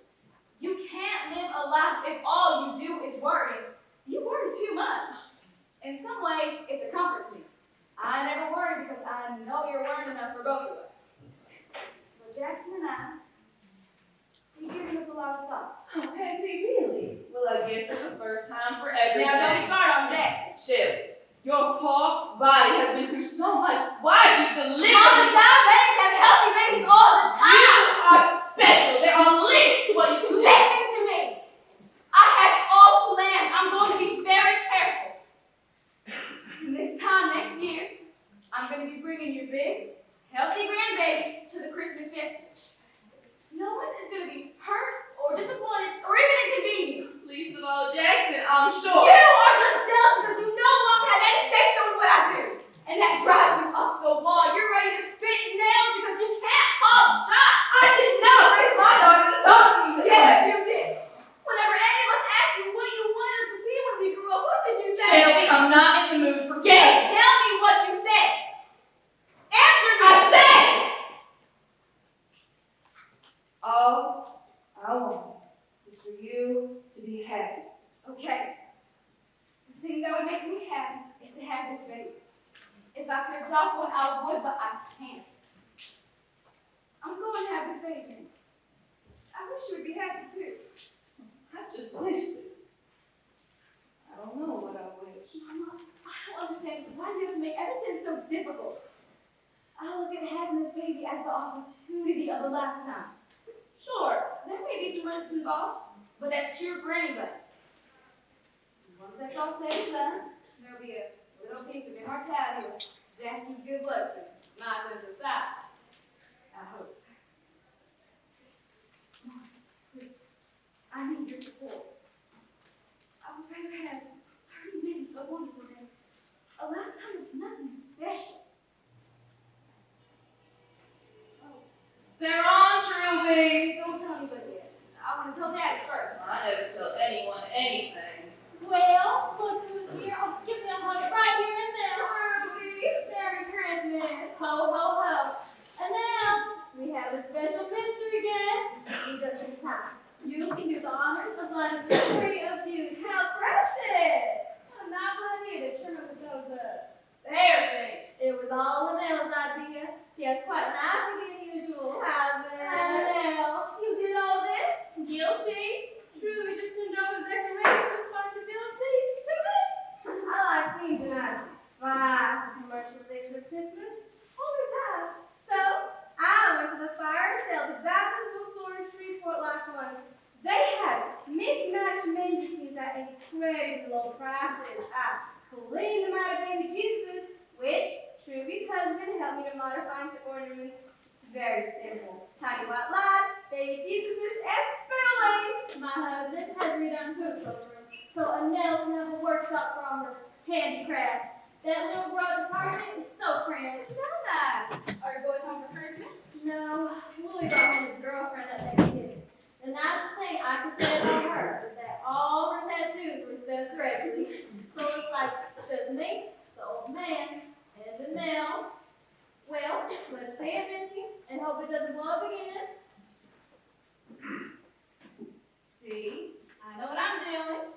You can't live a life if all you do is worry. You worry too much. In some ways, it's a comfort to me. I never worry because I know you're worrying enough for both of us. But Jackson and I, we've given us a lot of thought. Oh, has he really? Well, I guess it's the first time for everything. Now, don't start on Jackson. Shelby, your poor body has been through so much. Why do you All the deliberately? diabetics have healthy babies all the You time. are special. There are limits to what you can do. Listen to me. I have it all planned. I'm going to be very careful. And this time next year, I'm going to be bringing your big, healthy grandbaby to the Christmas festival. No one is going to be hurt or disappointed or even inconvenienced. Least of all Jackson, I'm You sure. are just jealous because you no longer have any say-so in what I do. And that drives you up the wall. You're ready to spit nails because you can't call shots. I did not raise my daughter to talk to me this way. Yes, you did. Whenever any of us asked you what you wanted us to be when we grew up, what did you say? Shelby, I'm not in the mood for games. Tell me what you said. Answer me. I said, all I want is for you to be happy. Okay. The thing that would make me happy is to have this baby. If I could adopt one, I would, but I can't. I'm going to have this baby. I wish you would be happy too. I just wished it. I don't know what I wish. Mama, I don't understand why you have to make everything so difficult. I look at having this baby as the opportunity of a lifetime. Sure, there may be some risks involved, but that's true for anybody. Once that's all said and done, there'll be a little piece of immortality tell you, Jackson's good looks and my sense of style. I hope. Mom, please, I need your support. I would rather have 30 minutes of wonderful day, a lifetime of nothing special. Oh, They're on, Truby. don't tell anybody yet. I want to tell Daddy first. I never tell anyone anything. Well, look who's here. Oh, give me a hug right here and now. Ruby, Merry Christmas. Ho, ho, ho. And now, we have a special mystery guest. He just in time. You can do the honors of life mystery of beauty. How precious! What a novel idea to trim up with those, the hair thing. It was all Linnell's idea. She has quite an eye for the unusual. Hi there. Linnell, you did all this? Guilty. Truly just turned over the decoration responsibilities to me. I like these nice, fine commercialization of Christmas. Always have. So, I went to the fire sale at the Baptist bookstore in Shreveport last month. They had mismatched mangers at incredibly low prices. I cleaned them out of baby Jesus, which Truby's husband helped me to modify into ornaments. Very simple. Tiny white lights, baby Jesuses, and spoon. My husband has redone hoops over them, so Annelle can have a workshop for all her handicrafts. That little garage apartment is so cramped. It's so nice. Are your boys home for Christmas? No, Louie brought home his girlfriend at Thanksgiving. The nicest thing I could say about her is that all her tattoos were set correctly. So it's like just me, the old man, and the Nell. Well, let's say it, Missy, and hope it doesn't blow up again. See, I know what I'm doing.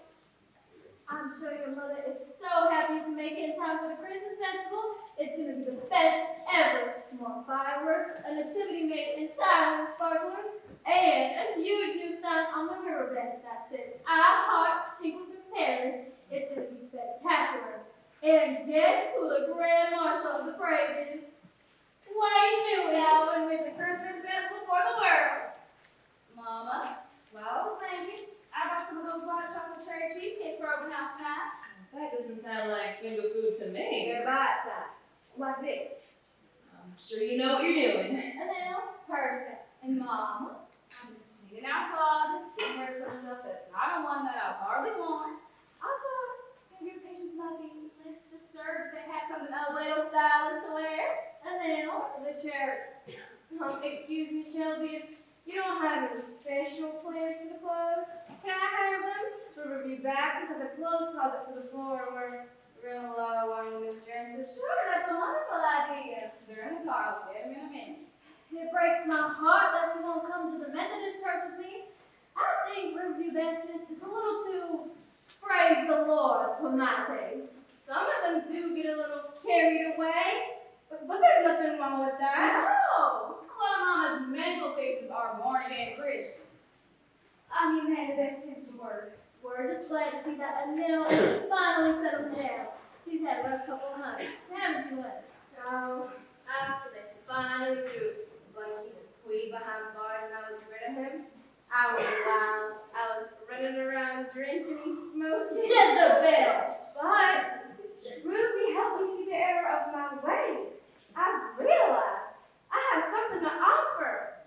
I'm sure your mother is so happy you can make it in time for the Christmas festival. It's going to be the best ever. More fireworks, a nativity made entirely of sparklers, and a huge new sign on the riverbed that says, I heart Chingleton Parish. It's going to be spectacular. And guess who the Grand Marshal of the parade is? Wayne Newton. Now, when it's a Christmas festival for the world. Mama, well, I was thinking, I got some of those white chocolate cherry cheesecakes for open house tonight. That doesn't sound like finger food to me. They're bite-sized, like this. I'm sure you know what you're doing. And now, perfect. And Mama, I'm cleaning out closets, getting rid of some stuff that's not a one that I hardly want. I thought maybe your patients might be less disturbed if they had something a little stylish to wear. And now, the chair. Excuse me, Shelby, if you don't have any special plans for the clothes, can I have them? We'll be back because the clothes closet for the floor were real low on Miss Dresses. Sure, that's a wonderful idea. They're in the car. I'll get them in a minute. It breaks my heart that she won't come to the Methodist church with me. I think Riverview Baptist is a little too, praise the Lord, for my taste. Some of them do get a little carried away, but there's nothing wrong with that. No! A lot of Mama's mental patients are born-again Christians. I mean, man, the best sense of the word. We're just glad to see that Annelle is finally settled down. She's had a rough couple of months, haven't you, Lynn? No, after they finally drew Bunky the Queen behind bars and I was rid of him, I was wild. I was running around drinking and smoking. Jezebel! But Ruby helped me see the error of my ways. I realized I have something to offer.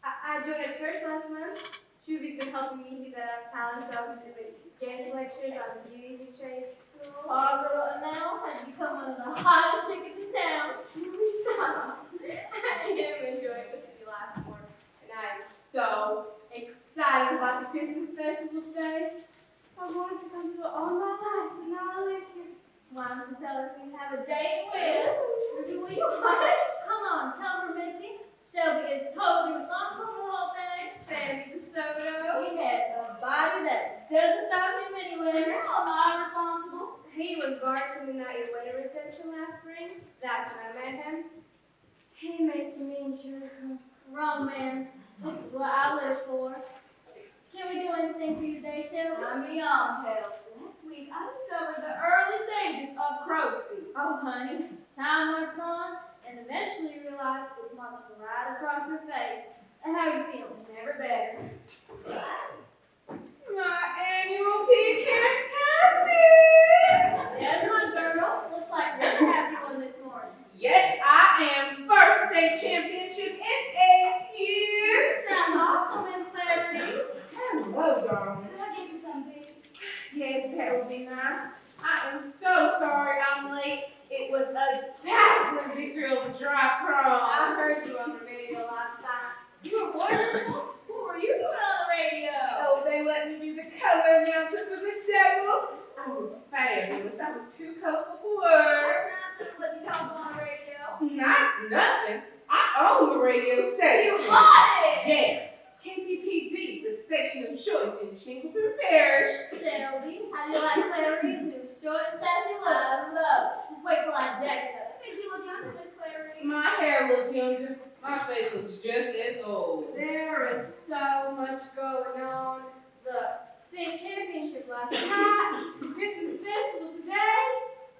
I joined a church last month. Ruby's been helping me see that I'm talented, so I'm doing guest lectures on beauty and trade school. Our little Annelle has become one of the hottest tickets in town. Stop. I am enjoying the city life more, and I am so excited about the Christmas festival today. I wanted to come to it all my life, but now I live here. Why don't you tell us we have a date with? Ruby, will you hush? Come on, tell her, Missy. Shelby is totally responsible for the whole thing. Sammy the Soto. He has a body that doesn't stop him anywhere. No, I'm not responsible. He was bartending at your wedding reception last spring. That's when I met him. He makes me and sugar Romance. This is what I live for. Can we do anything for you today, Shelby? I'm beyond help. Last week, I discovered the early stages of crow's feet. Oh, honey, time marches on, and eventually you realize it's marching right across your face. And how you feeling? Never better. My annual pecan taxes! There's my girl. Looks like you're happy was too coastal for words. That's not what you talk on the radio. Nice nothing. I own the radio station. You bought it! Yes. KPPD, the station of choice in Shingleton Parish. Shelby, how do you like Clary's new short and sassy look? I love it. Just wait till I jack it up. Makes you look younger, Miss Clary. My hair looks younger. My face looks just as old. There is so much going on. The state championship last night, Christmas festival today,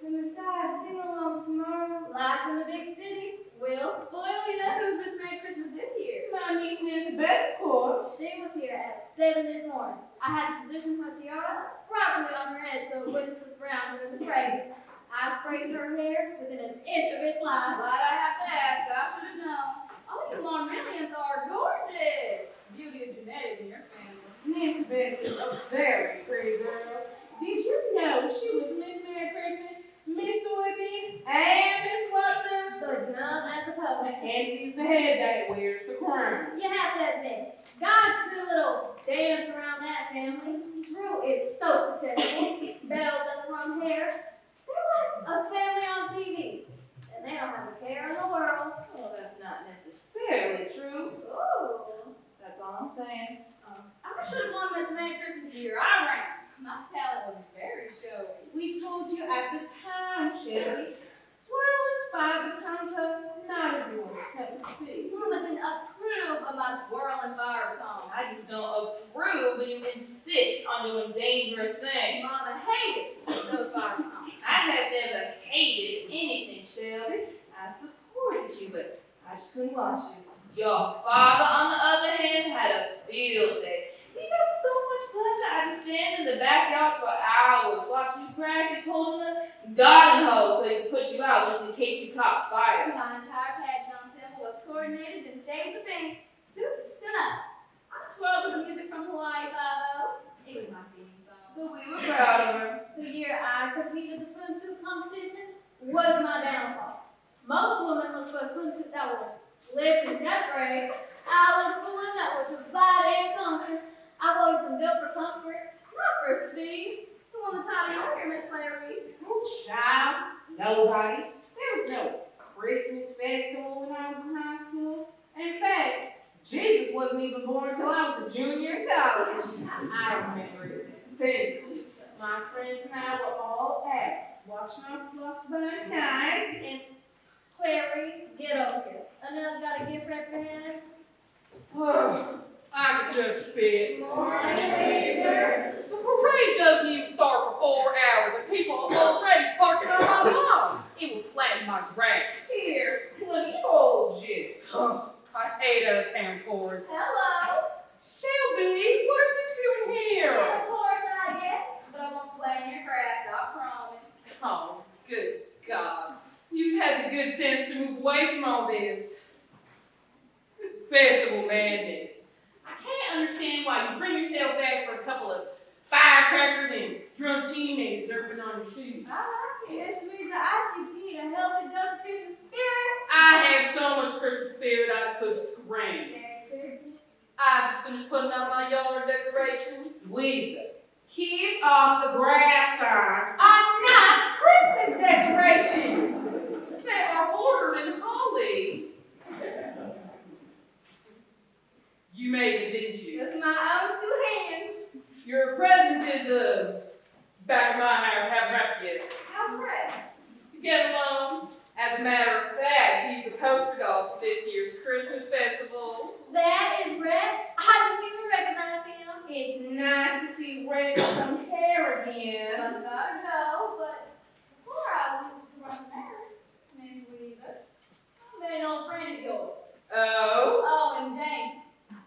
the Messiah sing-along tomorrow. Life in the big city will spoil you. Who's Miss Merry Christmas this year? My niece Nancy Beth, of course. She was here at 7 this morning. I had to position her tiara properly on her head so it wouldn't slip around during the parade. I straightened her hair within an inch of its life. Why'd I have to ask? I should have known. Oh, you Armenians are gorgeous. Beauty of genetics in your family. Nancy Beth is a very pretty girl. Did you know she was Miss Merry Christmas, Miss Soybean, and Miss Wapner? But dumb as a poet. And he's the head that wears the crown. You have to admit, God did a little dance around that family. Drew is so successful. Belle does her own hair. They're like a family on TV. And they don't have a care in the world. Well, that's not necessarily true. Ooh. That's all I'm saying. I should have won Miss Merry Christmas year. I ran. My talent was very showy. We told you at the time, Shelby. Swirling by the tonto, not everyone's cup of tea. Mama didn't approve of my swirling fire tongue. I just don't approve when you insist on doing dangerous things. Mama hated those fire tongues. I have never hated anything, Shelby. I supported you, but I just couldn't watch you. Your father, on the other hand, had a field day. He got so much pleasure out of standing in the backyard for hours, watching you practice, holding the garden hose so he could put you out just in case you caught fire. My entire pageant ensemble was coordinated in shades of pink. Soup to nuts. I twirled to the music from Hawaii 5-0. It was my theme song. But we were proud of her. The year I competed in the swimsuit competition was my downfall. Most women look for a swimsuit that will lift and separate. I look for one that will divide and conquer. I've always been built for comfort, not for speed. Who won the title your year, Miss Clary? Oh, child, nobody. There was no Christmas festival when I was in high school. In fact, Jesus wasn't even born until I was a junior in college. I remember it distinctly. My friends and I were all at watching our floss burn nights and Clary, get over here. Another got a gift wrap your hand. I could just spit. Morning, Major. The parade doesn't even start for 4 hours, and people are already parking on my lawn. It will flatten my grass. here, let me hold you. I hate out-of-town tourists. Hello. Shelby, what are you doing here? Of course, I guess. But I won't flatten your grass, I promise. Oh, good God. You've had the good sense to move away from all this festival madness. I can't understand why you bring yourself back for a couple of firecrackers and drunk teenagers urban on your shoes. Yes, Mr. I think you need a healthy dose of Christmas spirit. I have so much Christmas spirit I could scream. I just finished putting out my yard decorations. Weezer, keep off the grass signs. I'm not Christmas decorations. They are ordered in holly. You made it, didn't you? With my own 2 hands. Your present is back in my house. Haven't wrapped yet. How's Fred? He's getting along. As a matter of fact, he's the poster dog for this year's Christmas festival. That is Red. I didn't even recognize him. It's nice to see Red with some hair again. I gotta go, but before I leave to run the errand, Miss Weaver, I met an old friend of yours. Oh? Oh, and Jane.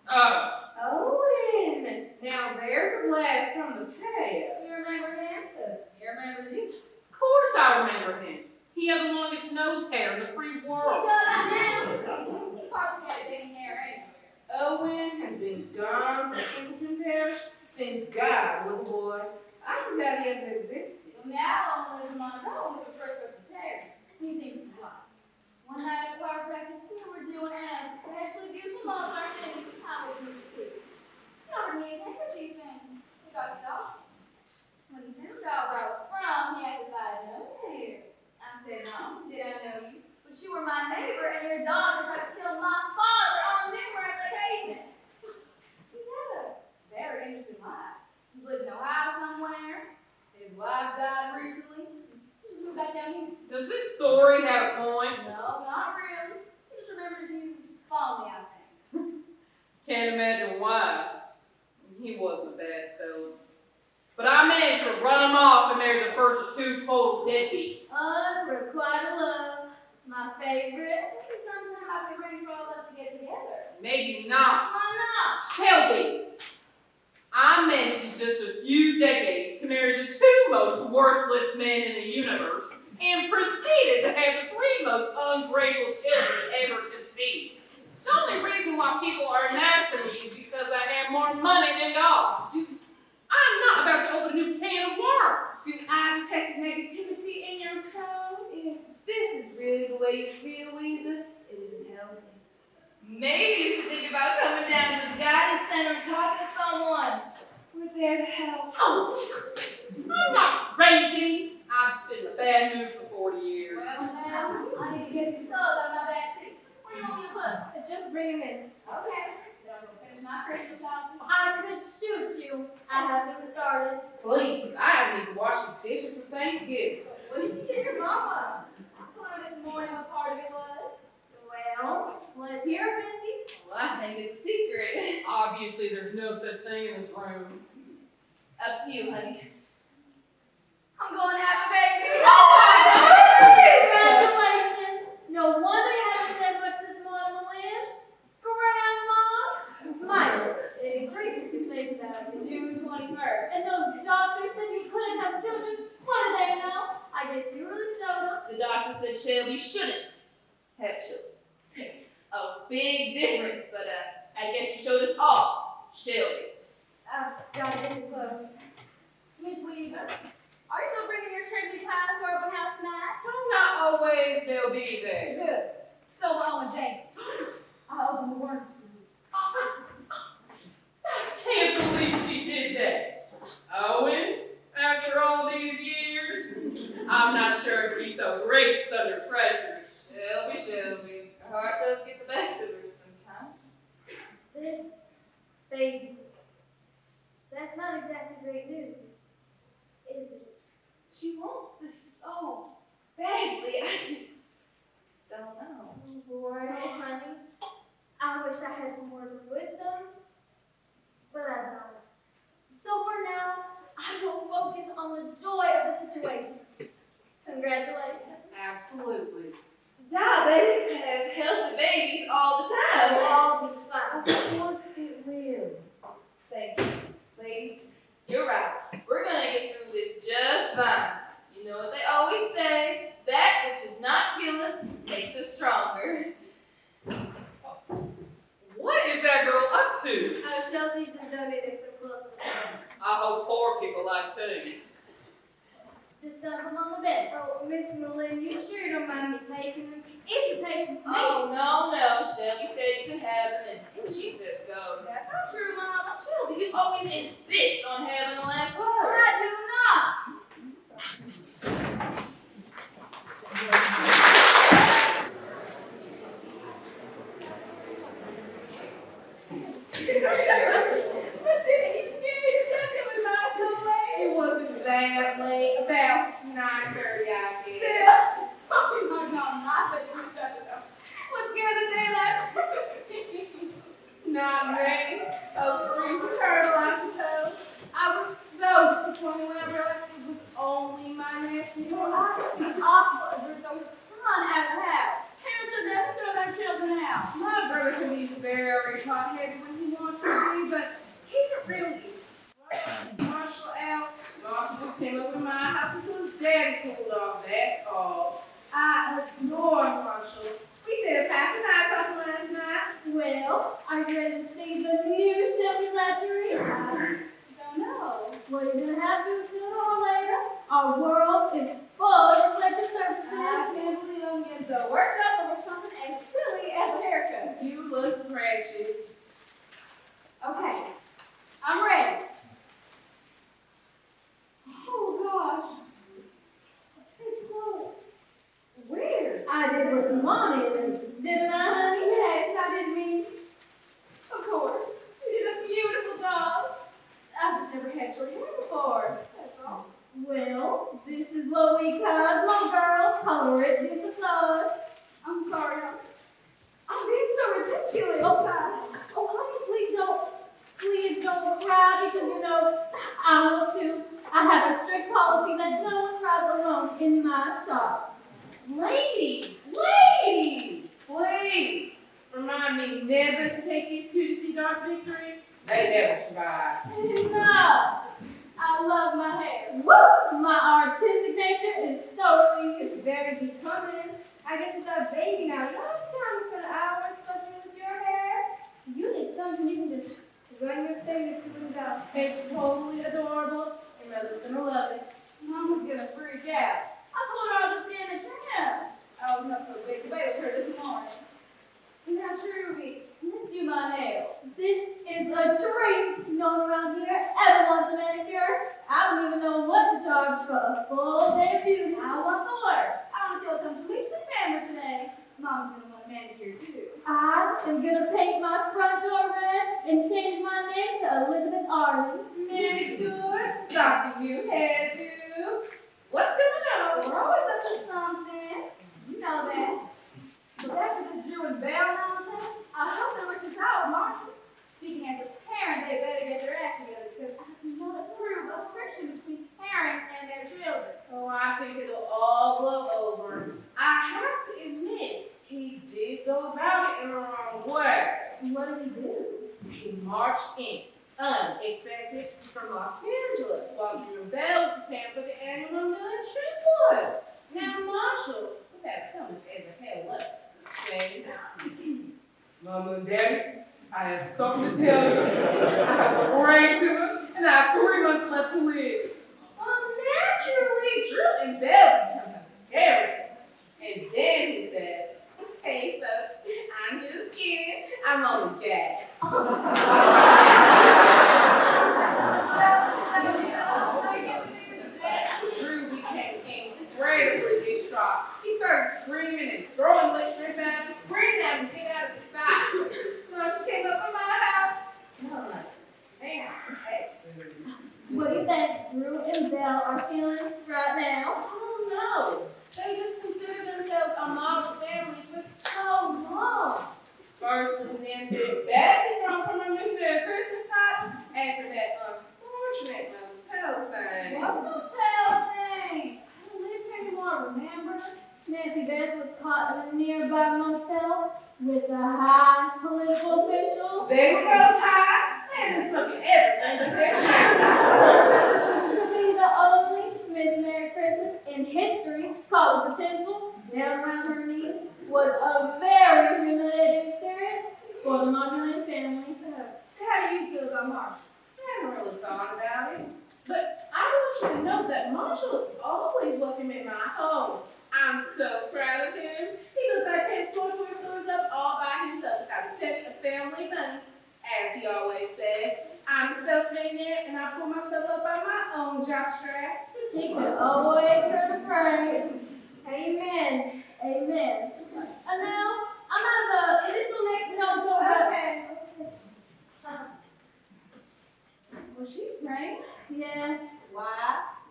Owen, now there's a blast from the past. You remember him? You remember these? Of course I remember him. He had the longest nose hair in the free He world. does that now. He hardly had any hair anywhere. Owen has been gone from Singleton Parish since God was a boy. I forgot he ever existed. Well, now I'm living on his own with the first Presbyterian. He seems to like. One night at choir practice, we were doing an especially beautiful Mozart thing. I was music too. He offered me his handkerchief and we got it off. When he found out where I was from, he asked if I had down here. Does this story have a point? No, not really. He just remembers you fondly, I think. Can't imagine why. He wasn't a bad fellow. But I managed to run him off and marry the first of 2 total deadbeats. Unrequited love. My favorite. Sometime I've been ready for all of us to get together. Maybe not. Why not? Shelby, I managed in just a few decades to marry the 2 most worthless men in the universe and proceeded to have the 3 most ungrateful children ever conceived. The only reason why people are nice to me is because I have more money than God. I'm not about to open a new can of worms. Do I detect negativity in your tone? If this is really the way you feel, Weezer, it isn't healthy. Maybe you should think about coming down to the guidance center and talking to someone. We're there to help. Oh, I'm not crazy. I've just been in a bad mood for 40 years. Well, now, I need to get these clothes out of my back seat. Where do you want me to put? Just bring them in. Okay. Then I'm going to finish my Christmas shopping. I could shoot you. I haven't started. Please, I haven't even washed the dishes for Thanksgiving. What did you get your mama? I told her this morning what part of it was. Well, let's hear it, Missy. Well, I think it's a secret. Obviously, there's no such thing in this room. Up to you, honey. I'm going to have a baby. Oh Congratulations. No wonder you haven't said much this morning, Lynn. Grandma. Smile. It increases his face out to June 21st. And those doctors said you couldn't have children. What do they know? I guess you really showed them. The doctor said Shelby shouldn't have children. There's a big difference, but I guess you showed us all, Shelby. Gotta get the clothes. Miss Weaver, are you still bringing your shrimpy pies to our open house tonight? Not always they'll be there. Good. So will and Jane. I opened the worms for you. I can't believe she did that. Owen, after all these years, I'm not sure I'd be so gracious under pressure. Shelby. Her heart does get the best of her sometimes. This baby. That's not exactly great news, is it? She wants this so badly. I just don't know. Boy, oh honey, I wish I had some words of wisdom, but I don't. So for now, I will focus on the joy of the situation. Congratulations. Absolutely. Diabetics have healthy babies all the I will time. all be fine. Of course it will. Thank you. Ladies, you're right. We're gonna get through this just fine. You know what they always say, that which does not kill us makes us stronger. What is that girl up to? Shelby just donated some clothes. I hope poor people like food. Just dump them on the bed. Oh, Miss Malin, you sure you don't mind me taking them? If your patient's Oh, no. Shelby said you can have them, and she said go. That's not true, Mama. Shelby, you always insist on having the last word. I do not. It wasn't that late. About 9:30, I guess. Sorry, my God, not that you shut it up. What scared the daylights? Not ready. Oh, scream for turtle, I suppose. I was so disappointed when I realized it was only my nephew. Well, I would be awful if there's no sun out of the house. Parents should never throw their children out. My brother can be very hot-headed when he wants to be, but keep it real easy. Marshall out. Marshall just came over to my house until his daddy cooled off, that's all. I adore Marshall. We said a pack of night talking last night. Well, are you ready to see the new Shelby Latchery? I don't know. Well, you're going to have to sooner or later. Our world is full of reflective surfaces. I can't believe I'm getting So worked up over something as silly as a haircut. You look precious. Okay, I'm ready. Oh gosh. It's so weird. I did what Mom did, didn't I, honey? Yes, I didn't mean. Of course. You did a beautiful job. I've just never had short hair before. That's all. Well, this is what we cosmo girls. for it. These applause. I'm sorry, I'm being so ridiculous. Oh, honey, please don't cry because you know I will too. I have a strict policy that no one cries alone in my shop. Ladies, please remind me never to take these two to see Dark Victory. They never survive. No, I love my hair. Woo! My artistic nature is so relieved. It's very becoming. I guess without a baby now, you know how many times you spend hours fussing with your hair? You need something you can just run your fingers through and go. It's totally adorable. Your mother's gonna love it. Mama's gonna freak out. I told her I was stand a trim. I was not so big debate with her this morning. Now, Truby, let's do my nails. This is a treat. No one around here ever wants a manicure. I don't even know what to charge for a full day of beauty. I want the worst. I want to feel completely pampered today. Mom's gonna want a manicure too. I am gonna paint my front door red and change my name to Elizabeth Arden. Manicure, saucy new hairdos. What's going on? We're always up to something. You know that. But back to this Drew and Bell nonsense, I hope they reconcile with Marshall. Speaking as a parent, they better get their act together because I do not approve of friction between parents and their children. Oh, I think it'll all blow over. I have to admit, he did go about it in the wrong way. What did he do? He marched in, unexpected, from Los Angeles, while Drew and Bell was preparing for the annual Mill and Tripwood. Now, Marshall would have so much as a hell left. Mama and Daddy, I have something to tell you. I have a brain tumor, and I have 3 months left to live. Well, naturally, Drew and Bell become hysterical. And then he says, hey, folks, I'm just kidding. I'm only gay. Drew became incredibly distraught. He started screaming and throwing wet shrimp at him, screaming at him to get out of the side. Well, she came up in my house. And I'm like, man, hey. What do you think Drew and Belle are feeling right now? Oh no. They just considered themselves a model family for so long. First, when Nancy badly wrong from her Mr. Christmas time, after that unfortunate motel thing. What motel thing? I don't live here anymore, remember? Nancy Beth was caught in a nearby motel with a high political official. They were both high and smoking everything but their shit. To be the only Miss Merry Christmas in history caught with a pencil down around her knee was a very humiliating experience for the Magnolias family. How do you feel about Marshall? I haven't really thought about it. But I want you to know that Marshall is always welcome in my home. I'm so proud of him. He goes back to his store stores up all by himself without a penny of family money. As he always says, I'm self-made man and I pull myself up by my own jock straps. He can always turn a phrase. Amen. Amen. And now, I'm out of is this the next note over? Okay. Was she praying? Yes. Why?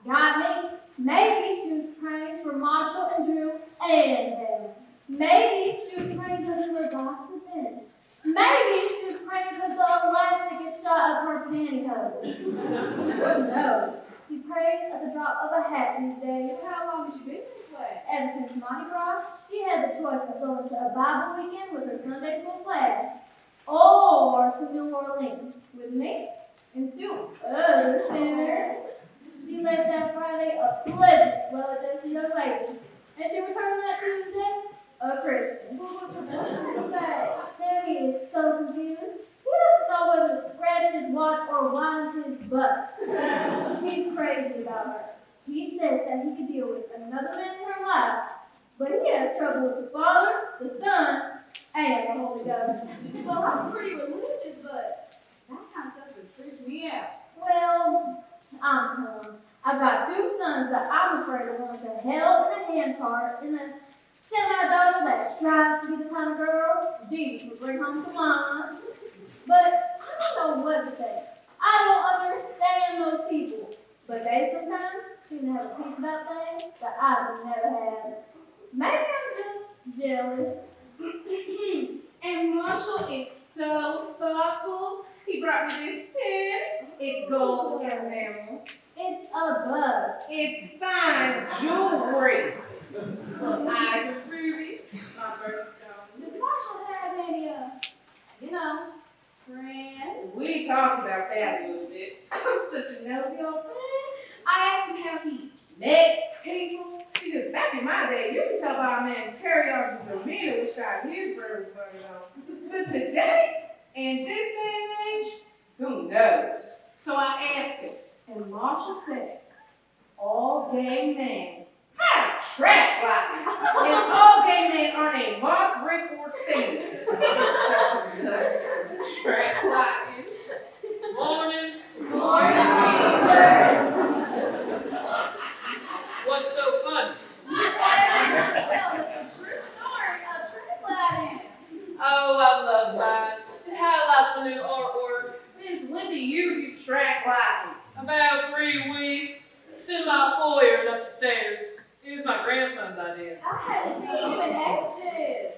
Got me. Maybe she was praying for Marshall and Drew and them. Maybe she was praying because we were gossiping. Maybe she was praying because the elastic had shot up her pantyhose. Who knows? She prays at the drop of a hat these days. How long has she been this way? Ever since Mardi Gras, she had the choice of going to a Bible weekend with her Sunday school class or to New Orleans with me and two other sinners. She left that Friday a pleasant, well-adjusted young lady, and she returned that Tuesday a Christian. Sammy is so confused. He doesn't know whether to scratch his watch or wind his butt. He's crazy about her. He says that he can deal with another man in her life, but he has trouble with the Father, the Son, and the Holy Ghost. Well, I'm pretty religious, but that kind of stuff just freaks me out. Well, I'm torn. I've got two sons that I'm afraid are going to hell in a handcart, and a semi-daughter that strives to be the kind of girl Jesus would bring home to mine. But I don't know what to say. I don't understand those people, but they sometimes seem to have a peace about things that I've never had. in my day, you could tell by a man's carry-on demeanor which side his bird was running on. But today, in this day and age, who knows? So I asked him, and Marsha said, all gay men have a track like and all gay men are a mark, brick, or standard. It's such a nut. Track like. Morning. Morning. What's so funny? Well, it's a true story of trick-lighting. Oh, I love mine. It highlights the new artwork. Since when do you do track lighting? About 3 weeks. It's in my foyer and up the stairs. It was my grandson's idea. I haven't seen you in ages.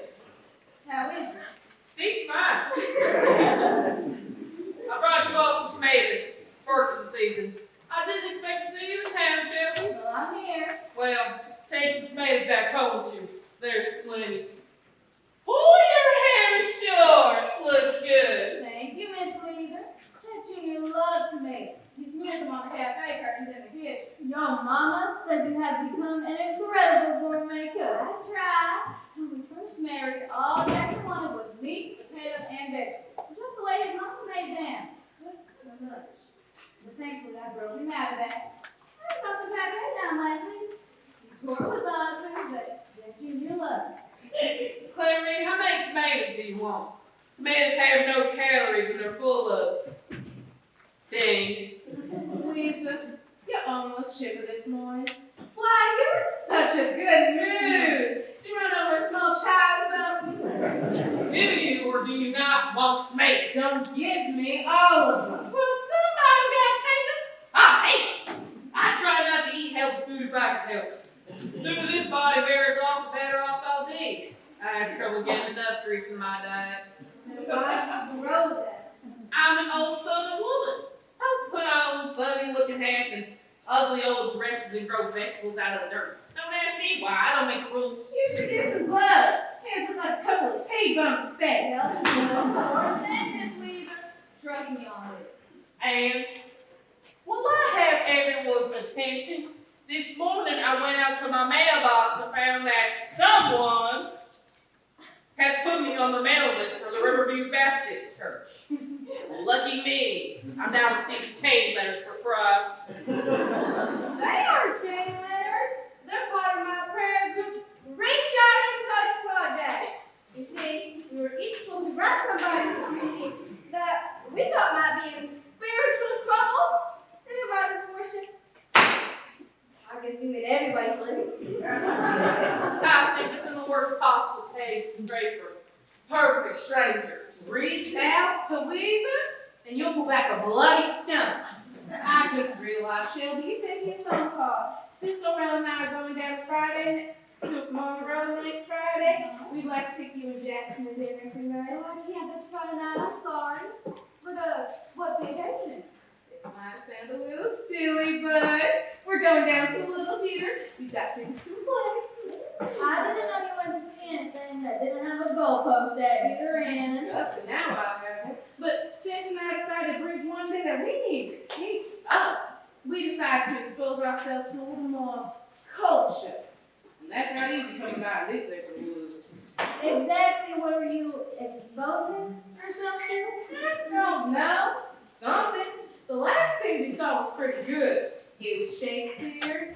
How is it? Steve's fine. I brought you all some tomatoes. First of the season. I didn't expect to see you in town, Shelby. Well, I'm here. Well, take some tomatoes back home with you. There's plenty. Oh, your hair is short. Looks good. Thank you, Miss Weezer. Chet Jr. loves tomatoes. He smears them on the cafe curtains in the kitchen. Your mama says you have become an incredible gourmet cook. I try. When we first married, all Jackson wanted was meat, potatoes, and vegetables. Just the way his mama made them. Good for much. But thankfully, I broke him out of that. I got some cafe down last week. He swore it was ugly, but Jack Jr. loved it. Clary, how many tomatoes do you want? Tomatoes have no calories and they're full of things. Louisa, you're almost shiver this morning. Why, you're in such a good mood. Did you run over a small child or something? Do you or do you not want tomatoes? Don't give me all of them. Well, somebody's got to take them. I hate them. I try not to eat healthy food if I can help it. The sooner this body wears off, the better off I'll be. I have trouble getting enough grease in my diet. Then why did you grow that? I'm an old southern woman. I'll put on funny-looking hats and ugly old dresses and grow vegetables out of the dirt. Don't ask me why. I don't make the rules. You should get some gloves. Hands look like a couple of T-bumps today. Well, Miss Weaver, trust me on this. And will I have everyone's attention? This morning I went out to my mailbox and found that someone has put me on the mail list for the Riverview Baptist Church. Lucky me. I'm now receiving chain letters for Christ. They aren't chain letters. They're part of my prayer group's Reach Out and Touch project. You see, we were each supposed to grab somebody in the community that we thought might be in spiritual trouble. And they write a portion. I guess you made everybody listen. I think it's in the worst possible taste and pray for perfect strangers. Reach out to Louisa, and you'll pull back a bloody stump. I just realized, Shelby, you sent me a phone call. Since Laurel and I are going down Friday, to Monroe next Friday, we'd like to take you and Jackson to dinner tonight. Oh, I can't this Friday night. I'm sorry. But, what's the occasion? It might sound a little silly, but we're going down to a little theater. We've got tickets to a play. I didn't know you went to see anything that didn't have a goalpost at either end. Up to now, I haven't. But Sis and I decided to bridge one thing that we need to keep up. We decided to expose ourselves to a little more culture. And that's not easy coming out of this neck of the woods. Exactly what are you exposing yourself to? I don't know. Something. The last thing we saw was pretty good. It was Shakespeare.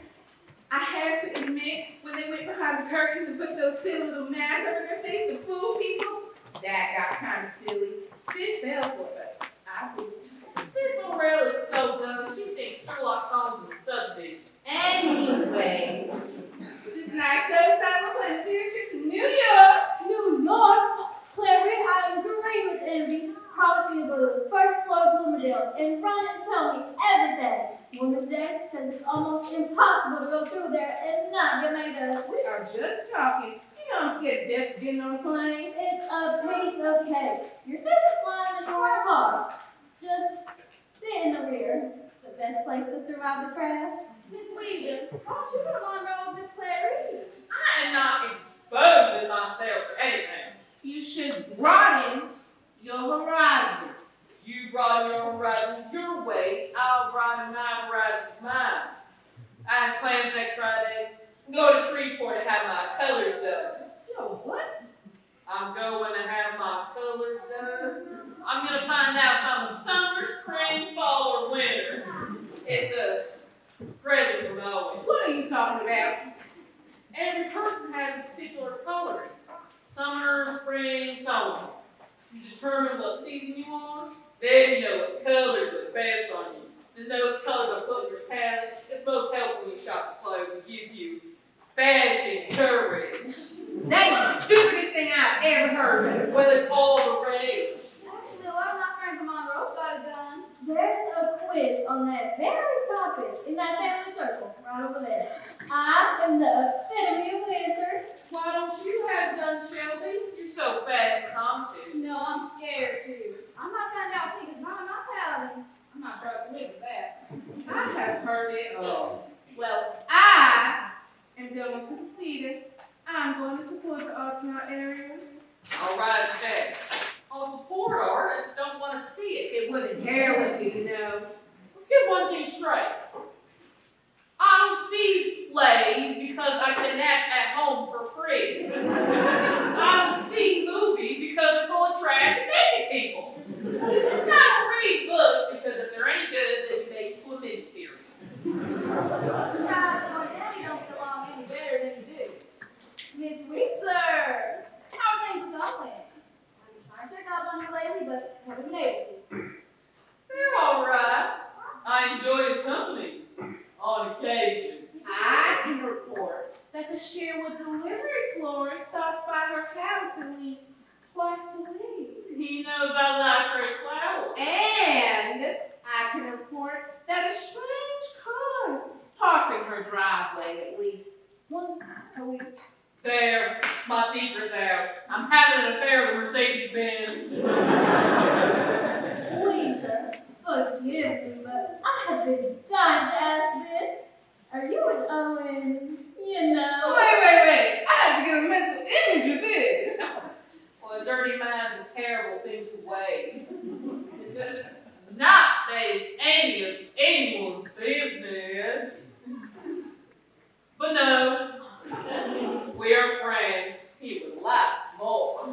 I have to admit, when they went behind the curtains and put those silly little masks over their face to fool people, that got kind of silly. Sis fell for it, but I didn't. Sis Laurel is so dumb, she thinks Sherlock Holmes is a subdivision. Anyway, Sis and I so excited we're planning a field trip to New York. New York? Clary, I agree with Envy. Promise me to go to the first floor of Bloomingdale's and run and tell me everything. Women's Day says it's almost impossible to go through there and not get made up. We are just talking. You know I'm scared to death of getting on a plane. It's a piece of cake. Your sister's flying in your car. Just sit in the rear. The best place to survive the crash. Miss Weezer, why don't you come on roll with Miss Clary? I am not exposing myself to anything. You should broaden your horizon. You broaden your horizons your way, I'll broaden my horizons mine. I have plans next Friday. Go to Shreveport to have my colors done. Yo, what? I'm going to have my colors done. I'm going to find out if I'm a summer, spring, fall, or winter. It's a present from Owen. What are you talking about? Every person has a particular color. Summer, spring, summer. You determine what season you are, then you know what colors are best on you. Then those colors are put in your palette. It's most helpful when you shop for clothes. It gives you fashion courage. That's the stupidest thing I've ever heard of. Well, it's all the rage. Actually, a lot of my friends in Monroe got it done. There's a quiz on that very topic in that family circle right over there. I am the epitome of winter. Why don't you have it done, Shelby? You're so fashion conscious. No, I'm scared too. I might find out pink is not my palette. I'm not sure I can live with that. I have heard it all. Well, I am going to the theater. I'm going to support the arts in our area. I'll write it down. I'll support art. I just don't want to see it. It wouldn't hair with you, you know. Let's get one thing straight. I don't see plays because I can nap at home for free. I don't see movies because they're full of trash and naked people. I don't read books because if they're any good, they'll be made into a miniseries. I'm surprised that my daddy don't get along any better than you do. Miss Weezer, how are things going? I've been trying to check up on you lately, but haven't been able to. They're all right. I enjoy his company on occasion. I can report that the Sherwood delivery florist stops by her house at least twice a week. He knows I like fresh flowers. And I can report that a strange car parked in her driveway at least once a week. There, my secret's out. I'm having an affair with Mercedes-Benz. Weezer, forgive me, but I have been dying to ask this. Are you and Owen, you know? Wait. I have to get a mental image of this. Well, a dirty mind's a terrible thing to waste. It's just not that it's any of anyone's business. But no, we are friends. He would like more.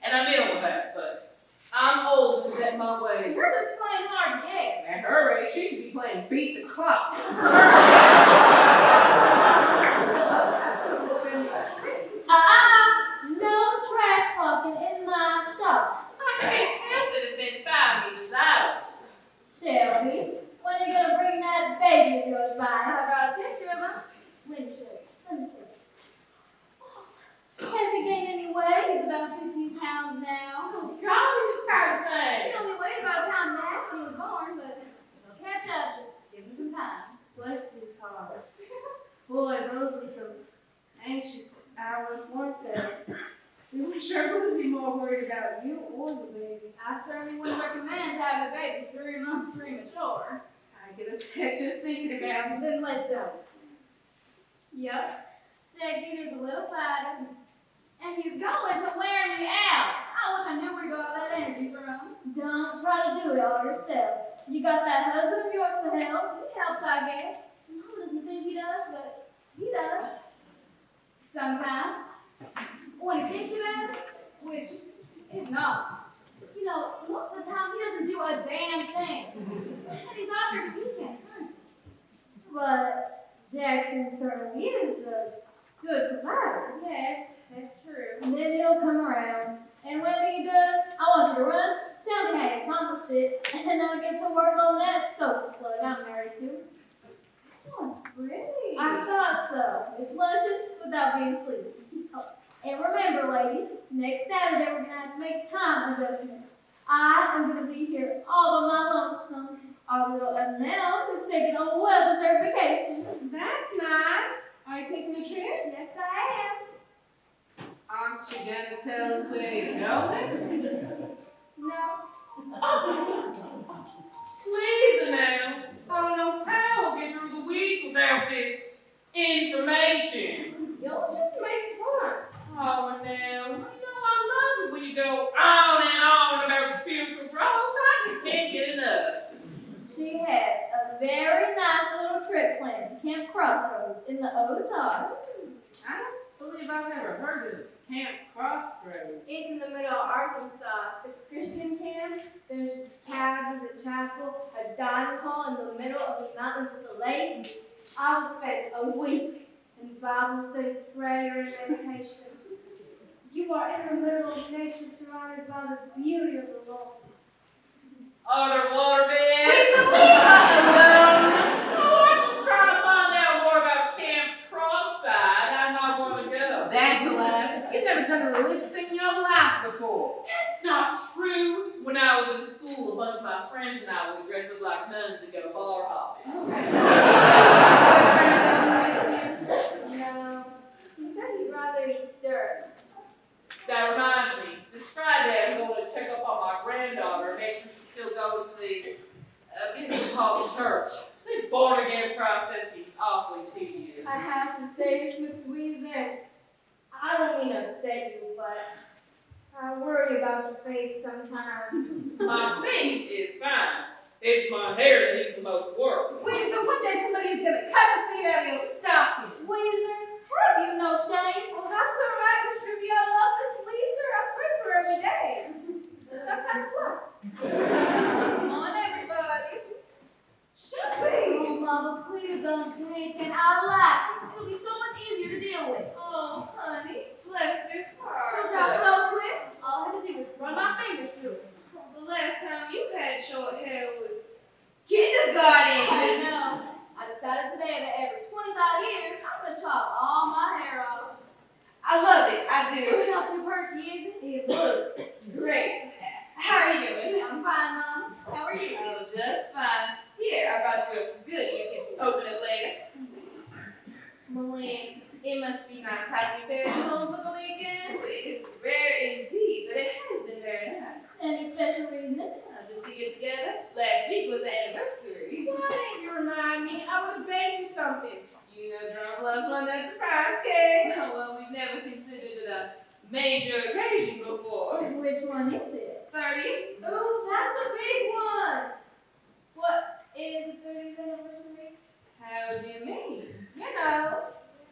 And I'm in on that, but I'm old and set my ways. You're just playing hard to get. At her age, she should be playing beat the clock. No trash talking in my shop. I can't help it if it found me desirable. Shelby, when are you gonna bring that baby of yours by? I brought a picture of him. Let me show you. Has he gained any weight? He's about 15 pounds now. Oh, God, he's a tired He thing. only weighs about a pound and a half when he was born, but he'll catch up. Just give him some time. Bless his heart. Boy, those were some anxious hours, weren't they? We wish I would be more worried about you or the baby. I certainly wouldn't recommend having a baby 3 months premature. I get upset just thinking about it. Then let's go. Yep. Jack Jr.'s a little fatter. And he's going to wear me out. I wish I knew where to go all that energy from. Don't try to do it all yourself. You got that husband of yours to help. He helps, I guess. Mom doesn't think he does, but he does. Sometimes. When he thinks about it, which is not. You know, most of the time he doesn't do a damn thing. And he's out here to weekend. But Jackson certainly is a good provider. Yes, that's true. And then he'll come around. And when he does, I want you to run, tell me how you accomplished it, and then I'll get to work on that sofa plug I'm married to. This one's pretty. I thought so. It flushes without being sleepy. Oh, and remember, ladies, next Saturday we're going to have to make time adjustments. I am going to be here all by my lonesome. Our little Annelle is taking a well-deserved vacation. That's nice. Are you taking a trip? Yes, I am. Aren't you gonna tell us where you're going? No. Please, Annelle. I don't know how we'll get through the week without this information. You'll just make fun. Oh, Annelle, you know I love it when you go on and on about spiritual growth. I just can't get enough. She has a very nice little trip planned to Camp Crossroads in the Ozarks. heard of Camp Crossroads. It's in the middle of Arkansas. It's a Christian camp. There's cabins, a chapel, a dining hall in the middle of the mountains with a lake. I was fed a week in Bible study, prayer, and meditation. You are in the middle of nature, surrounded by the beauty of the Lord. Are there water beds? Oh, I'm just trying to find out more about Camp Crosside. I might want to go. That's a lie. You've never done a religious thing in your life before. That's not true. When I was in school, a bunch of my friends and I would dress up like nuns and go bar hopping. No, you said you'd rather eat dirt. That reminds me, this Friday I'm going to check up on my granddaughter and make sure she still goes to the Episcopal Church. This born again process seems awfully tedious. I have to say this, Miss Weezer. I don't mean to upset you, but I worry about your faith sometimes. My faith is fine. It's my hair that needs the most work. Weezer, one day somebody is going to cut the feet out of your stocking. Weezer, have you no shame? Well, that's all right, Miss Ruby. I love Miss Weezer. I pray for her every day. Sometimes twice. Come on, everybody. Shopping. Oh, Mama, please don't say it. I like it. It'll be so much easier to deal with. Oh, honey, bless your Comes heart. out so quick. All I have to do is run my fingers through it. The last time you had short hair was I kindergarten. know. I decided today that every 25 years, I'm going to chop all my hair off. I love it. I do. It's not too perky, is it? It looks great. How are you doing? I'm fine, Mom. How are you? Oh, just fine. Here, I brought you a goodie. You can open it later. Malin, it must be nice having you there home for the weekend. It's rare indeed, but it has been very nice. Any special reason? Just to get together. Last week was the anniversary. Why didn't you remind me? I would have baked you something. You know, Drum loves one that surprise cake. Well, we've never considered it a major occasion before. Which one is it? 30. Ooh, that's a big one. What is the 30th anniversary? How do you mean? You know,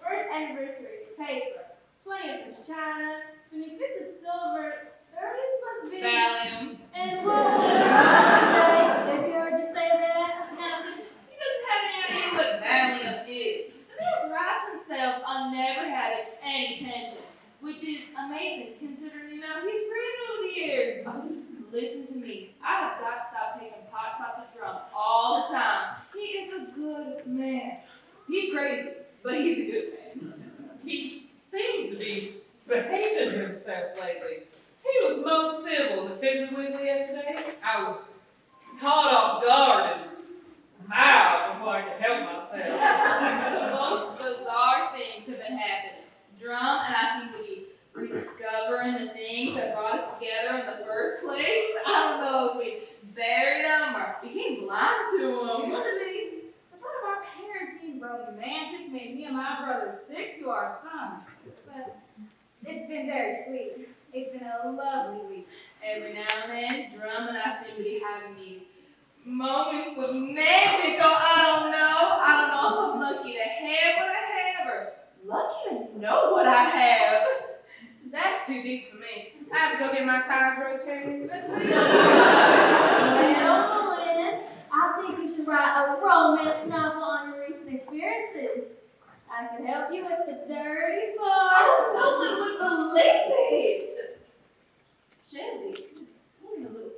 first anniversary is paper. 20th is China. 25th is silver. 30th must be. Valium. And what would I say if you heard you say that? Nothing. He doesn't have any idea what Valium is. The man prides himself on never having any tension, which is amazing considering the amount he's created over the years. Listen to me. I have got to stop taking pot shots at Drum all the time. He is a good man. He's crazy, but he's a good man. He seems to be behaving himself lately. He was most civil to Piggly Wiggly yesterday. I was caught off guard and smiled before I could help myself. The most bizarre things have been happening. Drum and I seem to be rediscovering the things that brought us together in the first place. I don't know if we buried them or became blind to them. Used to be. The thought of our parents being romantic made me and my brother sick to our stomachs. But it's been very sweet. It's been a lovely week. Every now and then, Drum and I seem to be having these moments of magic. Oh, I don't know if I'm lucky to have what I have or lucky to know what I have. That's too deep for me. I have to go get my tires rotated. Well, Malin, I think you should write a romance novel on your recent experiences. I can help you with the dirty part. Oh, no one would believe it. Shelby, tell me a little.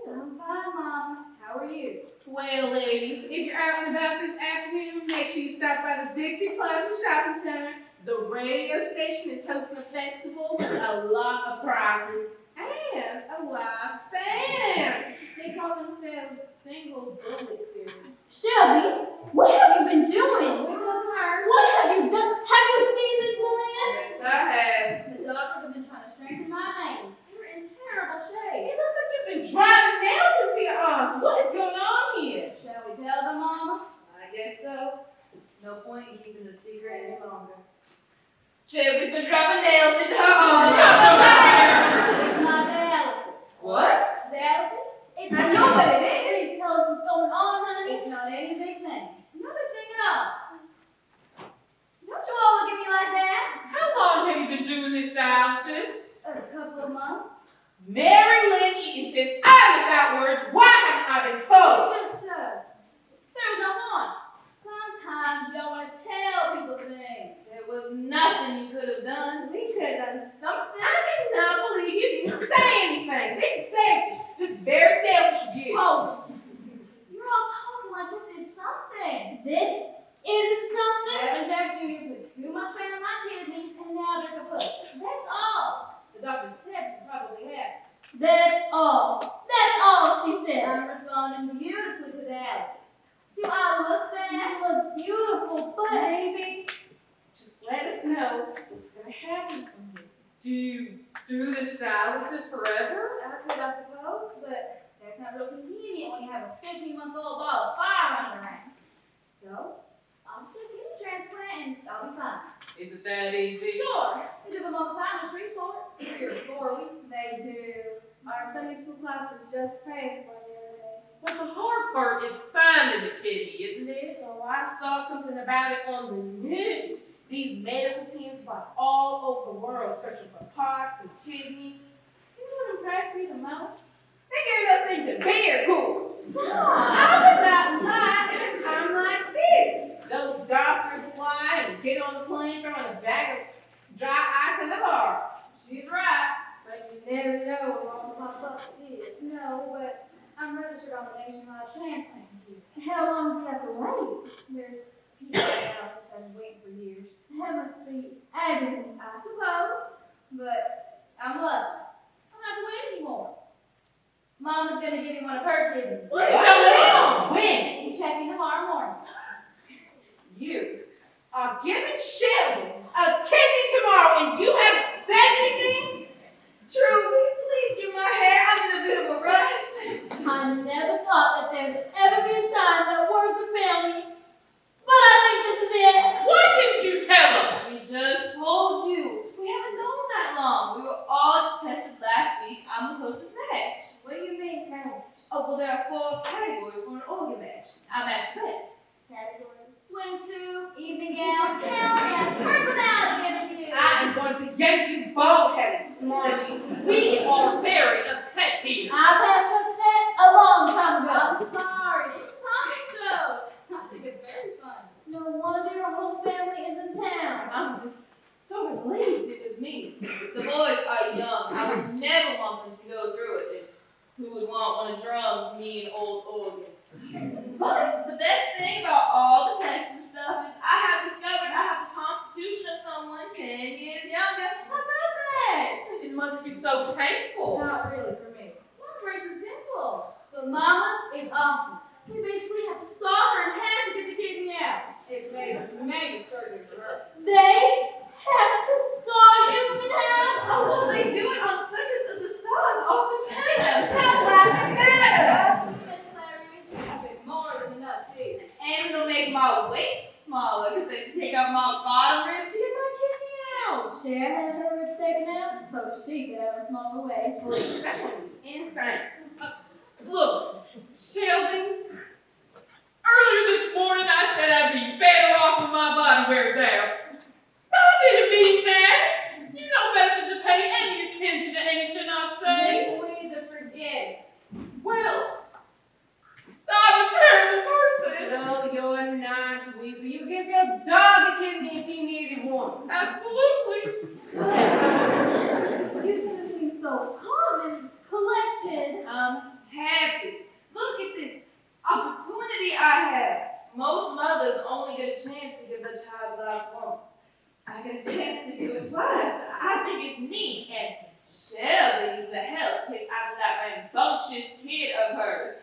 I'm fine, Mama. How are you? Well, ladies, if you're out and about this afternoon, make sure you stop by the Dixie Plaza Shopping Center. The radio station is hosting a festival with a lot of prizes and a live band. They call themselves Single Bullet Theory. Shelby, what have you been doing? Which wasn't her. What have you done? Have you seen this Malin? Yes, I have. The doctors have been trying to strengthen my nails. You're in terrible shape. It looks like you've been driving nails into your arms. What is going on here? Shall we tell them, Mama? I guess so. No point in keeping the secret any longer. Shelby's been dropping nails into her arms. It's my dialysis. What? Dialysis? It's I know what it is. Please tell us what's going on, honey. It's not any big thing. No big thing at all. Don't you all look at me like that. How long have you been doing this dialysis? Mary Lynn Eaton, I'm without words. Why haven't I been told? Just, there was no one. Sometimes you don't want to tell people things. There was nothing you could have done. We could have done something. I cannot believe you didn't say anything. This is selfish. This is very selfish of you. Oh, you're all talking like this is something. This isn't something. Evan Jack Jr. put too much strain on my kidneys, and now they're kaput. That's all. The doctor said she probably had. That's all. That's all she said. I'm responding beautifully to the analysis. Do I look bad? You look beautiful, but Maybe just let us know what's going to happen from here. Do you do this dialysis forever? I could, I suppose, but that's not real convenient when you have a 15-month-old ball of fire running around. So, I'll just get a transplant and I'll be fine. Is it that easy? Sure, they do them all the time in Shreveport. 3 or 4 weeks. They do. Our Sunday school class was just praying for the other day. But the hard part is finding the kidney, isn't it? So I saw something about it on the news. These medical teams fly all over the world searching for parts and kidneys. You know what impressed me the most? They gave those things to beer coolers. I would not lie at a time like this. Those doctors fly and get on the plane throwing a bag of dry ice in the car. She's right, but you never know when all the pop-ups is. No, but I'm registered on the nationwide transplant queue. How long do you have to wait? There's people in the house that's been waiting for years. That must be agony, I suppose. But I'm lucky. I don't have to wait anymore. Mama's gonna give me one of her kidneys. What is going on? When? We check in tomorrow morning. You are giving Shelby a kidney tomorrow and you haven't said anything? True, will you please do my hair? I'm in a bit of a rush. I never thought that there would ever be a time that words would fail me. But I think this is it. Why didn't you tell us? We just told you. We haven't known that long. We were all just tested last week. I'm the closest match. What do you mean, match? Oh, well, there are 4 categories for an organ match. I match best. Category. Swimsuit, evening gown, town, and personality interview. I am going to yank you bald-headed, smarty. We are very upset here. I passed up that a long time ago. I'm sorry. It's a comic show. I think it's very fun. No wonder your whole family is in town. I'm just so relieved it was me. The boys are young. I would never want them to go through it. And who would want one of drums, me and old organs? But the best thing about all the tests and stuff is I have discovered I have the constitution of someone 10 years younger. How about that? It must be so painful. Not really for me. My operation's simple. But Mama's is awful. They basically have to saw her in half to get the kidney out. It's major surgery for her. They have to saw you in half? Oh, well, they do it on Circus of the Stars all the time. How laughing matter? Trust me, Miss Larry, it's a bit more than enough, too. And it'll make my waist smaller because they take out my bottom ribs to get my kidney out. Cher had her ribs taken out so she could have a smaller waist. Please, that one is insane. Look, Shelby, earlier this morning I said I'd be better off when my body wears out. I didn't mean that. You know better than to pay any attention to anything I say. Miss Louisa, forget it. Well, I'm a terrible person. No, you're not, Weezy. You give your dog a kidney if he needed one. Absolutely. You two seem so calm and collected. Happy. Look at this opportunity I have. Most mothers only get a chance to give their child life once. I get a chance to do it twice. I think it's neat. And Shelby needs a help case after that rambunctious kid of hers.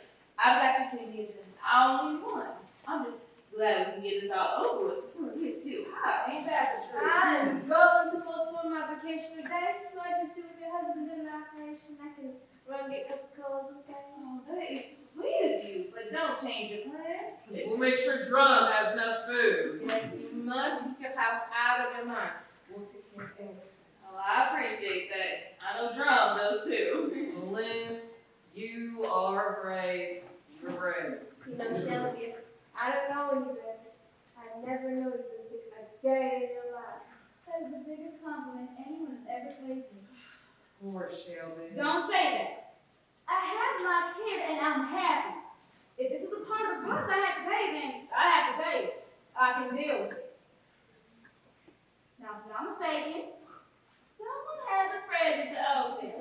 I've got 2 kidneys and I only need 1. I'm just glad we can get this all over with. It's too hot. Ain't that the truth? I'm going to postpone my vacation today so I can see what your husband did in the operation. I can run get Coca-Cola and things. Oh, that is sweet of you, but don't change your plans. We'll make sure Drum has enough food. Yes, you must keep your house out of your mind. We'll take care of everything. Oh, I appreciate that. I know Drum does too. Lynn, you are brave. You're brave. You know, Shelby, I don't know you better. I never knew you been sick a day in your life. That is the biggest compliment anyone has ever paid me. Poor Shelby. Don't say that. I have my kid and I'm happy. If this is a part of the price I have to pay, then I have to pay it. I can deal with it. Now, if I'm not mistaken, someone has a present to open.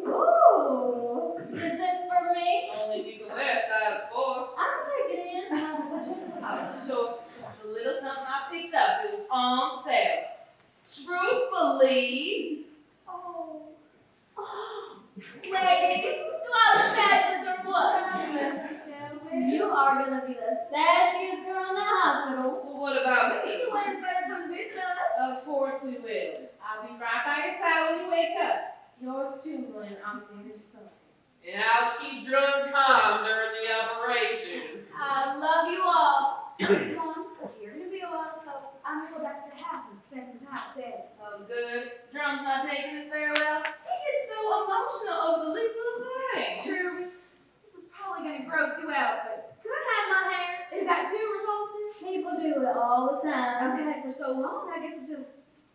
Ooh, is this for me? Only if you can wear a size 4. I'll take it in. Oh, sure. This is a little something I picked up. It was on sale. Truthfully. Oh. Ladies, do I look fabulous or what? You are gonna be the sassiest girl in the hospital. Well, what about me? You always better come to visit us. Of course we will. I'll be right by your side when you wake up. Yours too, Glenn. I'm thinking of something. And I'll keep Drum calm during the operation. I love you all. Come on, you're gonna be a while, so I'm gonna go back to the house and spend some time with Dad. Oh, good. Drum's not taking this very well. He gets so emotional over the least little thing. True. This is probably gonna gross you out, but could I have my hair? Is that too repulsive? People do it all the time. I've had it for so long, I guess it just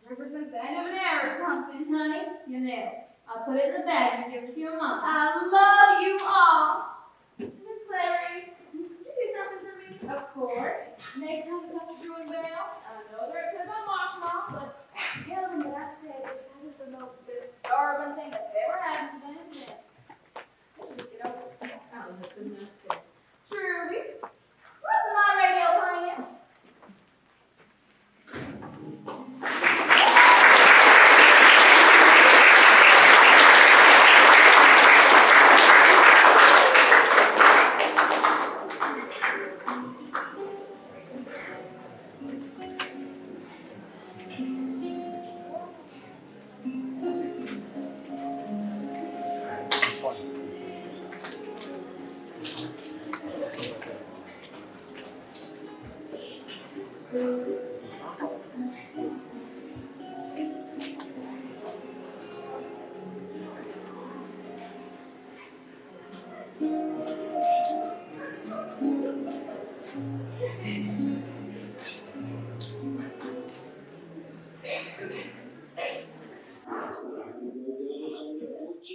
represents the end of an era or something. Honey, you nailed it. I'll put it in the bag and give it to your mom. I love you all. Miss Clary, can you do something for me? Of course. Next time we talk to Drew and Belle, I know they're upset about marshmallow, but Tell them that I said that is the most disturbing thing that's ever happened to them. Yeah. Let's just get over it. Trudy, what's my radio playing?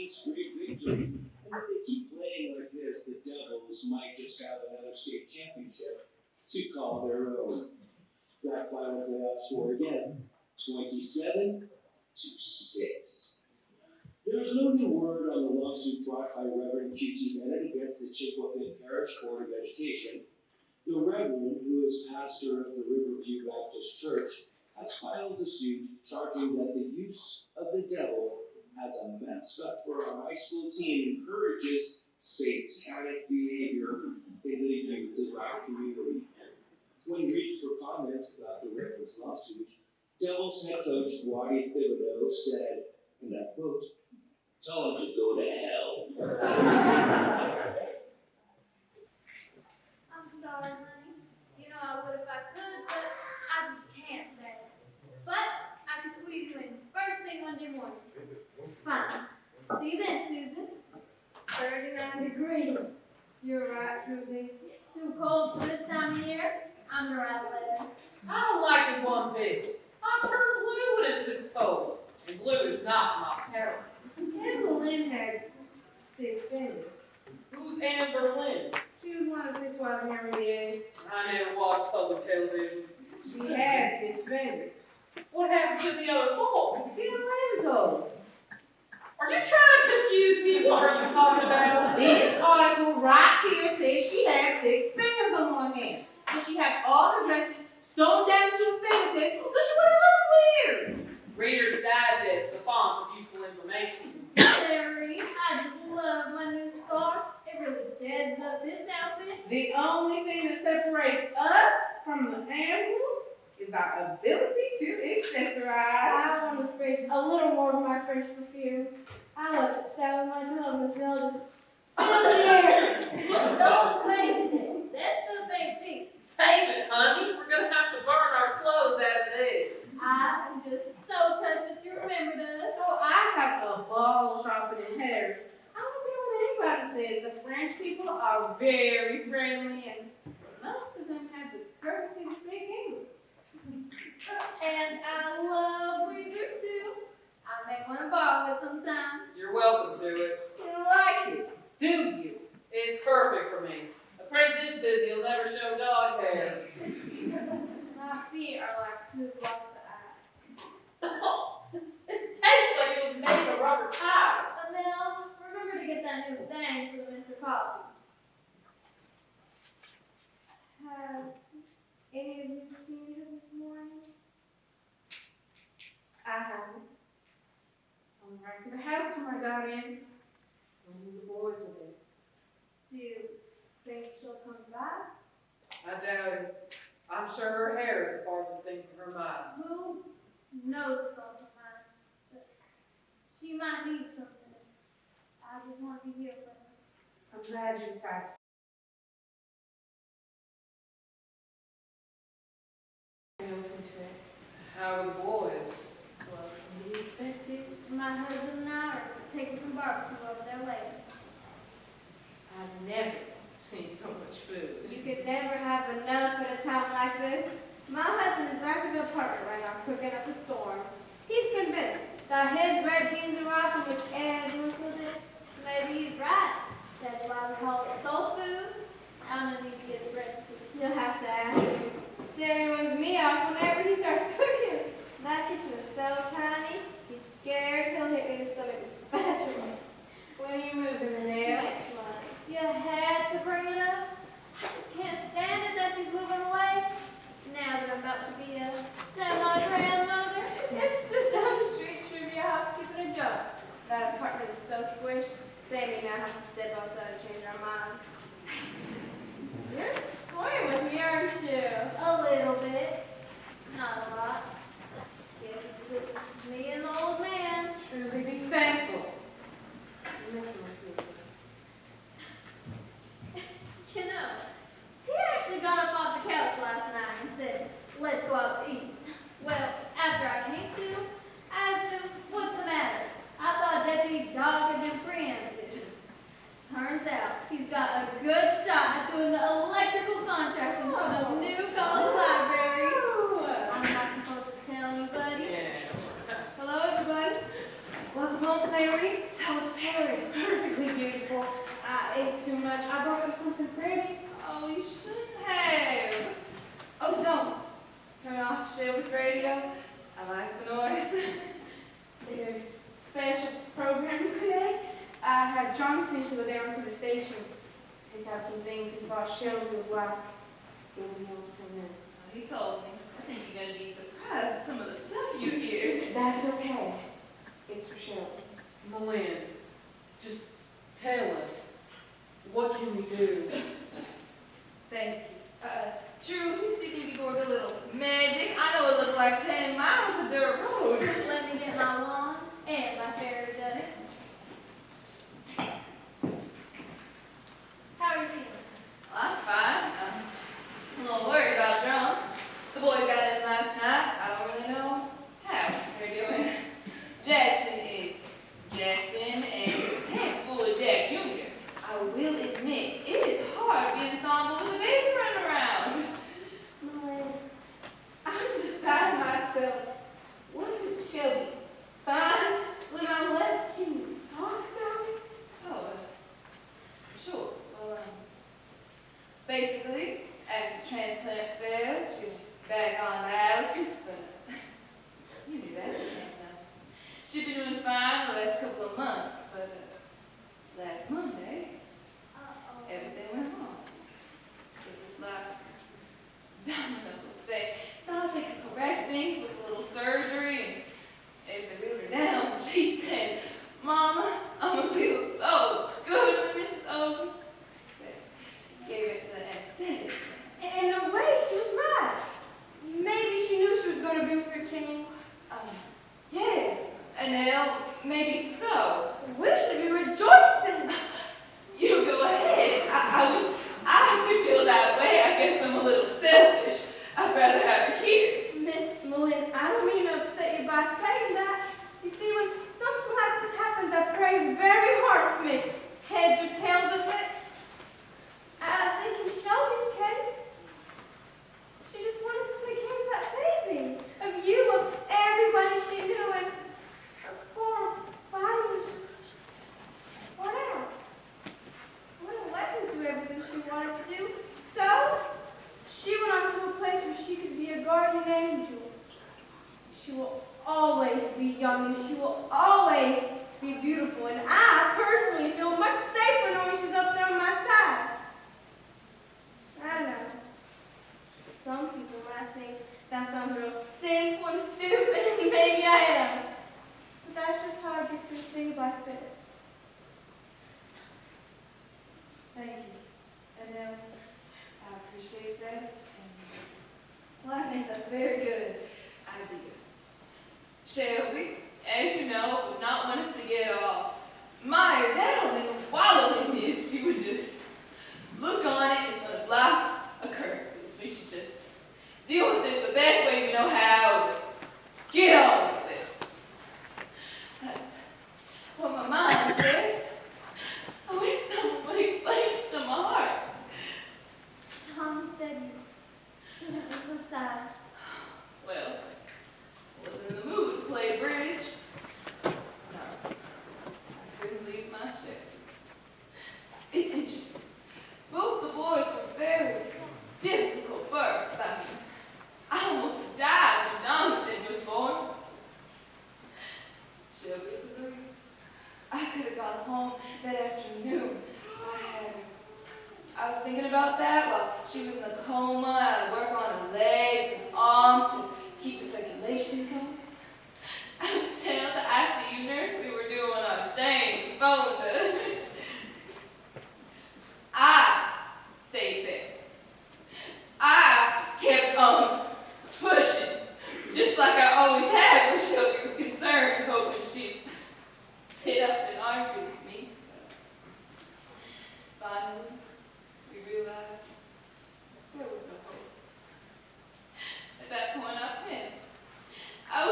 Straight victory. And if they keep playing like this, the Devils might just have another state championship to call their own. That final playoff score again, 27-6. There's no new word on the lawsuit brought by Reverend Q.T. Bennett against the Chicopee Parish Board of Education. The Reverend, who is pastor of the Riverview Baptist Church, has filed a suit charging that the use of the devil as a mascot for a high school team encourages satanic behavior in the youth of our community. When reached for comment about the Reverend's lawsuit, Devils head coach Waddy Thibodeau said, and I quote, "Tell him to go to hell." I'm sorry, honey. You know I would if I could, but I just can't today. But I can squeeze you in first thing Monday morning. Fine. See you then, Susan. 39 degrees. You're right, Trudy. Too cold for this time of year. I'm gonna ride later. I don't like it one bit. I turn blue when it's this cold. And blue is not my palette. Anne Boleyn had 6 fingers. Who's Anne Boleyn? She was one of the 6 wives of Henry VIII. I never watched public television. She had 6 fingers. What happened to the other 4? She had a told. Are you trying to confuse me? What are you talking about? This article right here says she had 6 fingers on one hand. So she had all her dresses sewn down to her fingertips, so she wouldn't look weird. Reader's Digest, a font of useful information. Larry, I just love my new scarf. It really jazz up this outfit. The only thing that separates us from the animals is our ability to accessorize. I want to spray a little more of my French perfume. I love it so much. I love the smell just fill the air. Don't waste it. That's the thing, cheap. Save it, honey. We're going to have to burn our clothes as it is. I am just so touched that you remembered us. Oh, I have a ball sharpening hairs. I don't care what anybody says. The French people are very friendly, and most of them have the courtesy to speak English. And I love tweezers too. I may want to borrow it sometime. you seen her this morning? I haven't. I went right to the house when I got in. Only the boys were there. Do you think she'll come back? I doubt it. I'm sure her hair is the farthest thing from her mind. Who knows what's on her mind? But she might need something. I just want to be here for her. I'm glad you decided to stay open to it. How are the boys? Well, can be expected. My husband and I are taking some barbecue over there later. I've never seen so much food. You could never have enough at a time like this. My husband is back in the apartment right now, cooking up a storm. He's convinced that his red beans and rice will make anyone feel good. Maybe he's right. That's why we call it soul food. I'm gonna need to get the recipe. You'll have to ask him. Sarah runs me off whenever he starts cooking. That kitchen is so tiny, he's scared he'll hit me in the stomach with a spatula. When are you moving in there? Next month. You had to bring it up. I just can't stand it that she's moving away. Now that I'm about to be a semi-grandmother, it's just down the street, trivia housekeeping a joke. That apartment is so squished, Sammy now has to step outside and change our minds. You're toying with me, aren't you? A little bit. Not a lot. Guess it's just me and the old man. Truly be thankful. I'm missing my food. You know, he actually got up off the couch last night and said, let's go out to eat. Well, after I came to, I asked him, what's the matter? I thought Deputy Dog had been preempted. Turns out he's got a good shot at doing the electrical contracting for the new college library. I'm not supposed to tell anybody. Yeah. Hello, everybody. Welcome home, Clary. How was Paris? Perfectly beautiful. I ate too much. I brought up something pretty. Oh, you shouldn't have. Oh, don't. Turn off Shelby's radio. I like the noise. There's special programming today. I had Jonathan go down to the station, pick out some things he thought Shelby would like. Give me on some minutes. He told me. I think you're going to be surprised at some of the stuff you hear. That's okay. It's for Shelby. Malin, just tell us, what can we do? Thank you. True, you think you could work a little magic? I know it looks like 10 miles of dirt road. Let me get my wand and my fairy dust. How are you feeling? I'm fine. I'm a little worried about Drum. The boys got in last night. I don't really know how they're doing. Jackson is Jackson, and his hands full of Jack Jr. I will admit, it is hard being ensemble with a baby running around. I'm beside myself. Wasn't Shelby fine when I left? Can you talk about it? Oh, sure. Well, basically, after the transplant failed, she was back on dialysis, but you knew that. She'd been doing fine the last couple of months, but last Monday, everything went wrong. It was like dominoes. They thought they could correct things with a little surgery, and as they wheeled her down, she said, Mama, I'm going to feel so good when this is over. They gave it the aesthetic. In a way, she was right. Maybe she knew she was going to be with her king. Yes, Annelle, maybe so. We should be rejoicing. You go ahead. I wish I could feel that way. I guess I'm a little selfish. I'd rather have her here. Miss Malin, I don't mean to upset you by saying that. You see, when something like this happens, I pray very hard to make heads or tails of it. I think in Shelby's case, she just wanted to take care of that baby, of you, of everybody she knew, and her poor body was just worn out. Wouldn't let her do everything she wanted to do, so she went on to a place where she could be a guardian angel. She will always be young, and she will always be beautiful, and I personally feel much safer knowing she's up there on my side. I know. Some people might appreciate that. Well, I think that's a very good idea. Shelby, as you know, would not want us to get all mired down and wallow in this. She would just look on it as one of life's occurrences. We should just deal with it the best way we know how. Get on with it. That's what my mind says. I wish someone would explain it to my heart. Tommy said you didn't look so sad. Well, I wasn't in the mood to play bridge. No, I couldn't leave my ship. It's interesting. Both the boys were very difficult births. I almost died when Jonathan was born. Shelby's agreed. I could have gone home that afternoon. I was thinking about that while she was in the coma. I would work on her legs and arms to keep the circulation going. I would tell the ICU nurse we were doing our Jane Fonda. I stayed there. I kept on pushing, just like I always had where Shelby was concerned, hoping she'd sit up and argue with me. Finally, we realized there was no hope. At that point, I panicked. I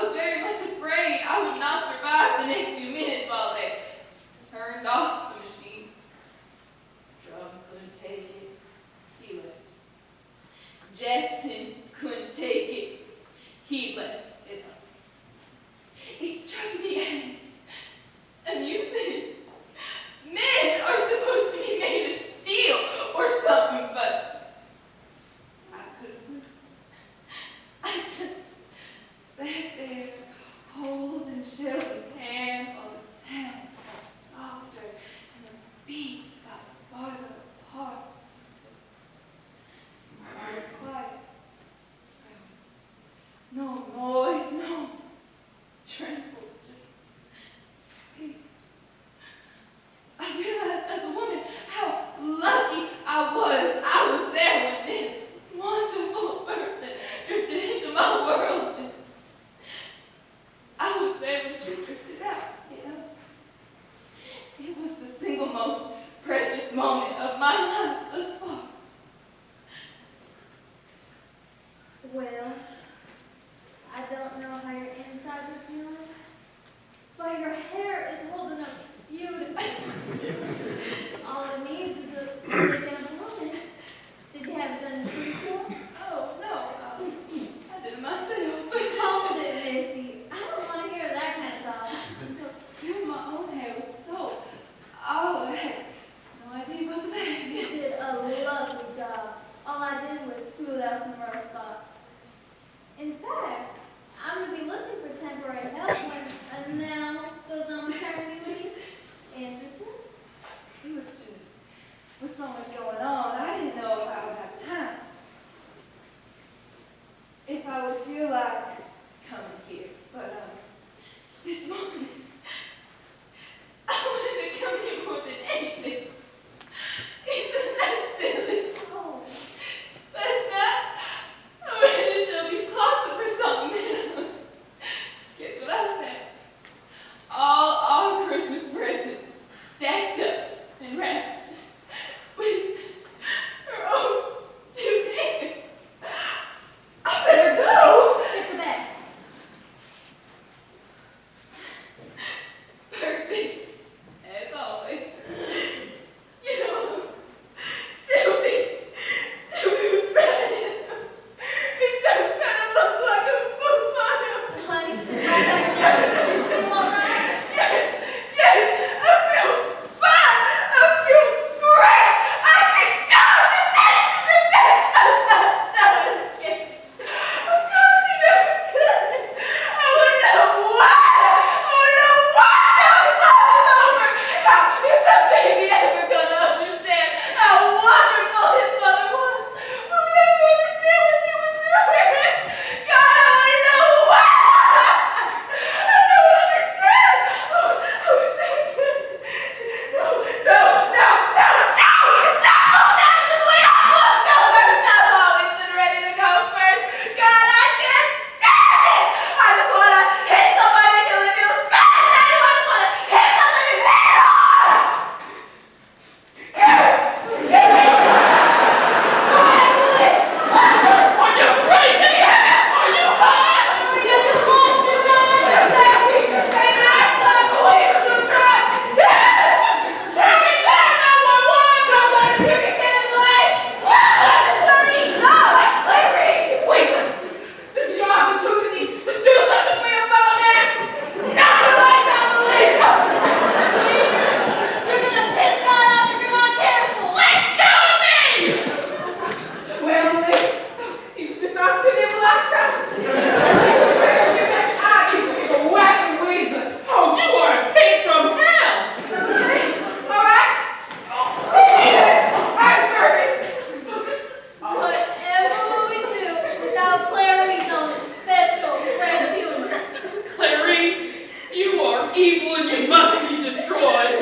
evil and you must be destroyed.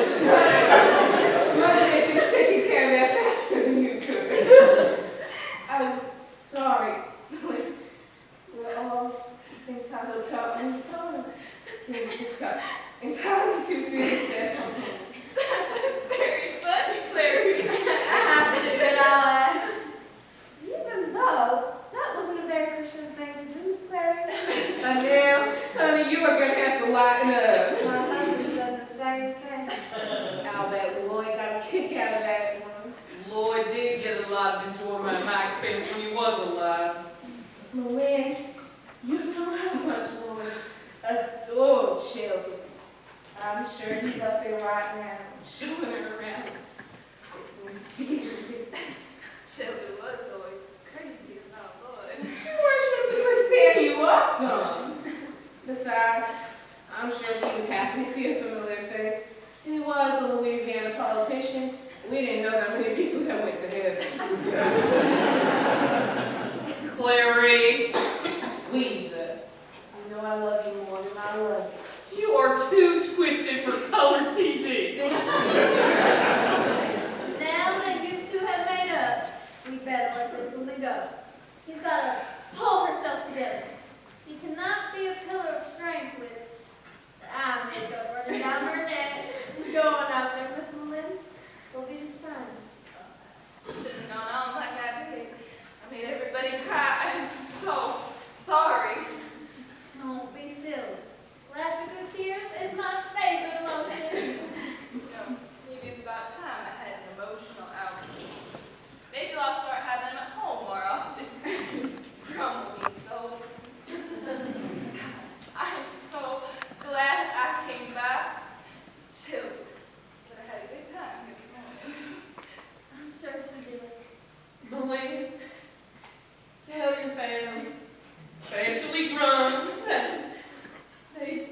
Mother had just taken care of that faster than you could. I'm sorry. We're all entitled to our own sorrow. We just got entirely too serious at home. Very funny, Clary. I have to admit I laughed. Even though that wasn't a very Christian thing to do, Miss Clary. And now, honey, you are going to have to lighten up. My husband does the same thing. I'll bet Lloyd got a kick out of that one. Lloyd did get a lot of enjoyment at my expense when he was alive. Lynn, you know how much Lloyd adored Shelby. I'm sure he's up there right now, showing her around. It's mysterious. Shelby was always crazy about Lloyd. She worshipped the quicksand you walked on. Besides, I'm sure she was happy to see a familiar face. He was a Louisiana politician. We didn't know that many people that went to heaven. Clary, Lisa, you know I love you more than I love you. you are too twisted for color TV. Now that you two have made up, we better let this woman go. She's got to hold herself together. She cannot be a pillar of strength with the iron makeup running down her neck. Go on out there, Miss Lynn. We'll be just fine. Shouldn't have gone on like that. I made everybody cry. I'm so sorry. Don't be silly. Laughter through tears is my favorite emotion. Maybe it's about time I had an emotional outburst. Maybe I'll start having them at home more often. Rum will be so. I'm so glad I came back. Chill. But I had a good time this morning. I'm sure she did. Believe, tell your family, especially Drum, that they've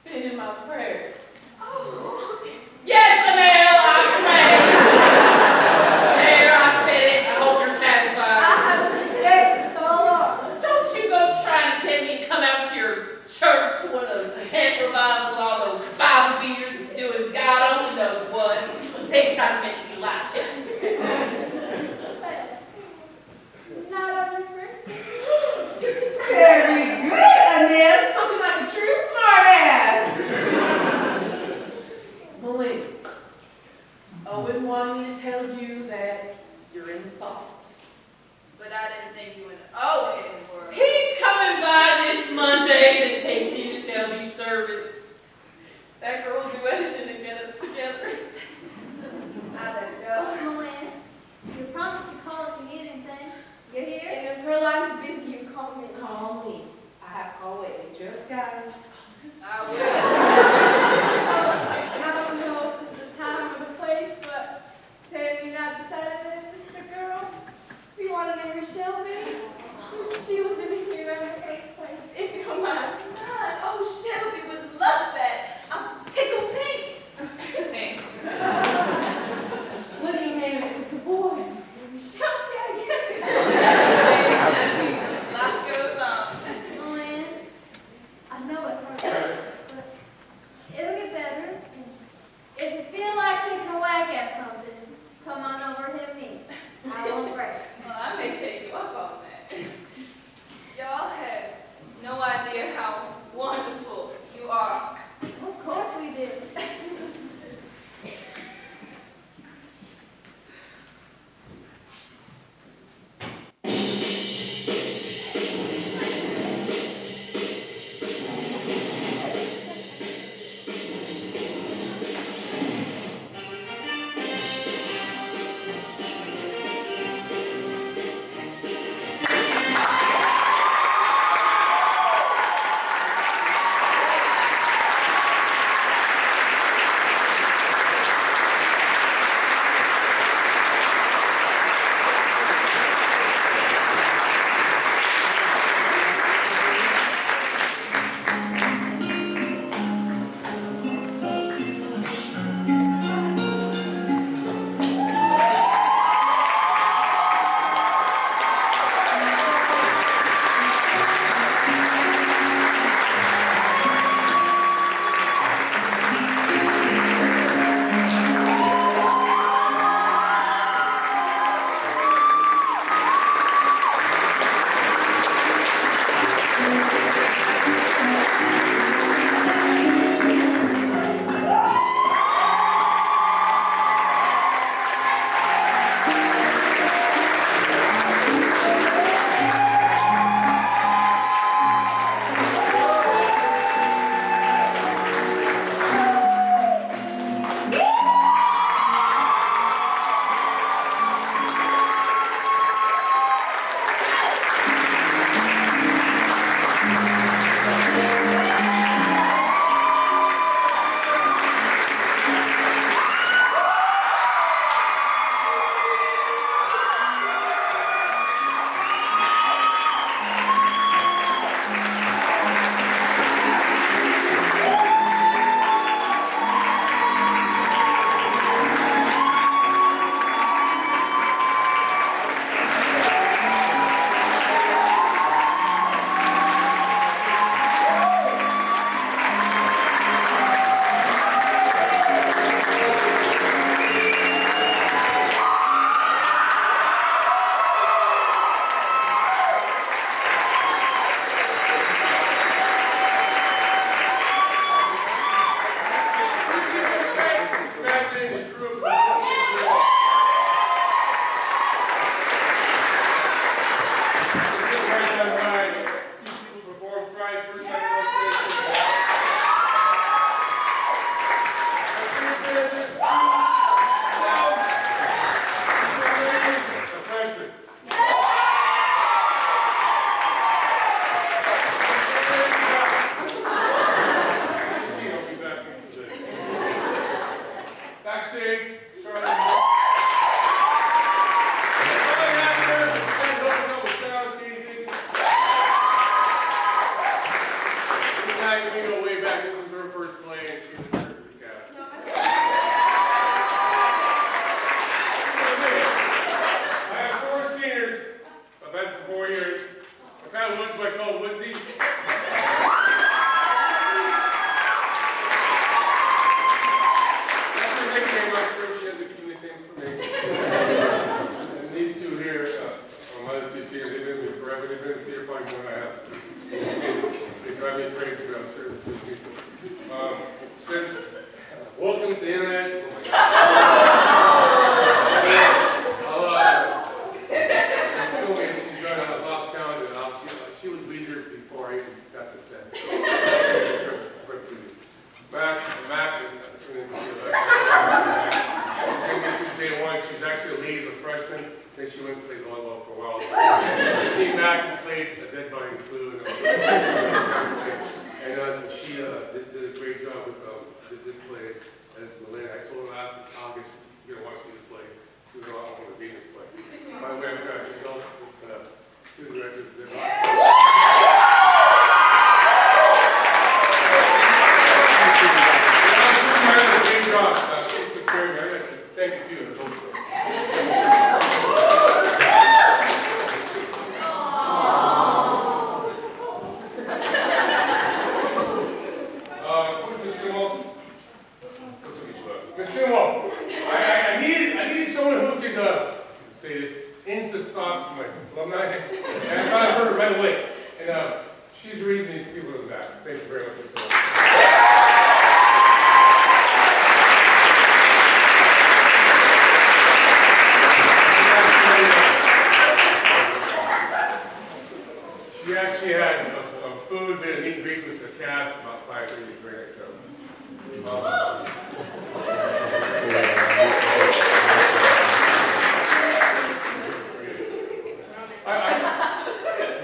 been in my prayers. Oh, Yes, Annelle, I prayed. There, I said it. I hope you're satisfied. I have suspected this all along. Don't you go trying to get me to come out to your church to one of those tent revivals with all those Bible beaters doing God only knows what. They try to make me lie to you. Not on your first day. Very good, Annette. Spoken like a true smartass. Melanie, Owen wanted me to tell you that you're in his thoughts. but I didn't think you would. Oh, okay, were. He's coming by this Monday to take me to Shelby's service. That girl will do anything to get us together. I better go. Oh, Lynn, you promised to call if you need anything. You're here? And if her life's busy, you call me. Call me. I have always just got it. I will. I don't know if this is the time or the place, but say we not decided that this is the girl we want to name her Shelby, since she was in this year in the first place, if you don't mind. Oh, Shelby would love that. I'm tickled pink. Thanks. What do you name it? It's a boy. Shelby, I guess. Life goes on. Lynn, I know it hurts, but it'll get better. And if you feel like taking a whack at something, come on over and hit me. I won't break. Well, I may take you up on that. Y'all have no idea how wonderful you are. Of course we do. links to the internet. Oh my God. She told me she's running out of lost count, and she was Weezer before I even got to set. Max, this is day one. She's actually a lead, a freshman. Then she went and played volleyball for a while. Team Mac played a dead body flu. And she did a great job with this play as Melinda. I told her last August, you're going to want to see this play. She was on the Venus play. By the way, I forgot, she's also student director of the Thank you. I need someone who can say this insta stops my alumni, and I got her right away. And she's the reason these people are back. Thank you very much. She actually had a food, bit of meet and greet with the cast about 5:30 great show.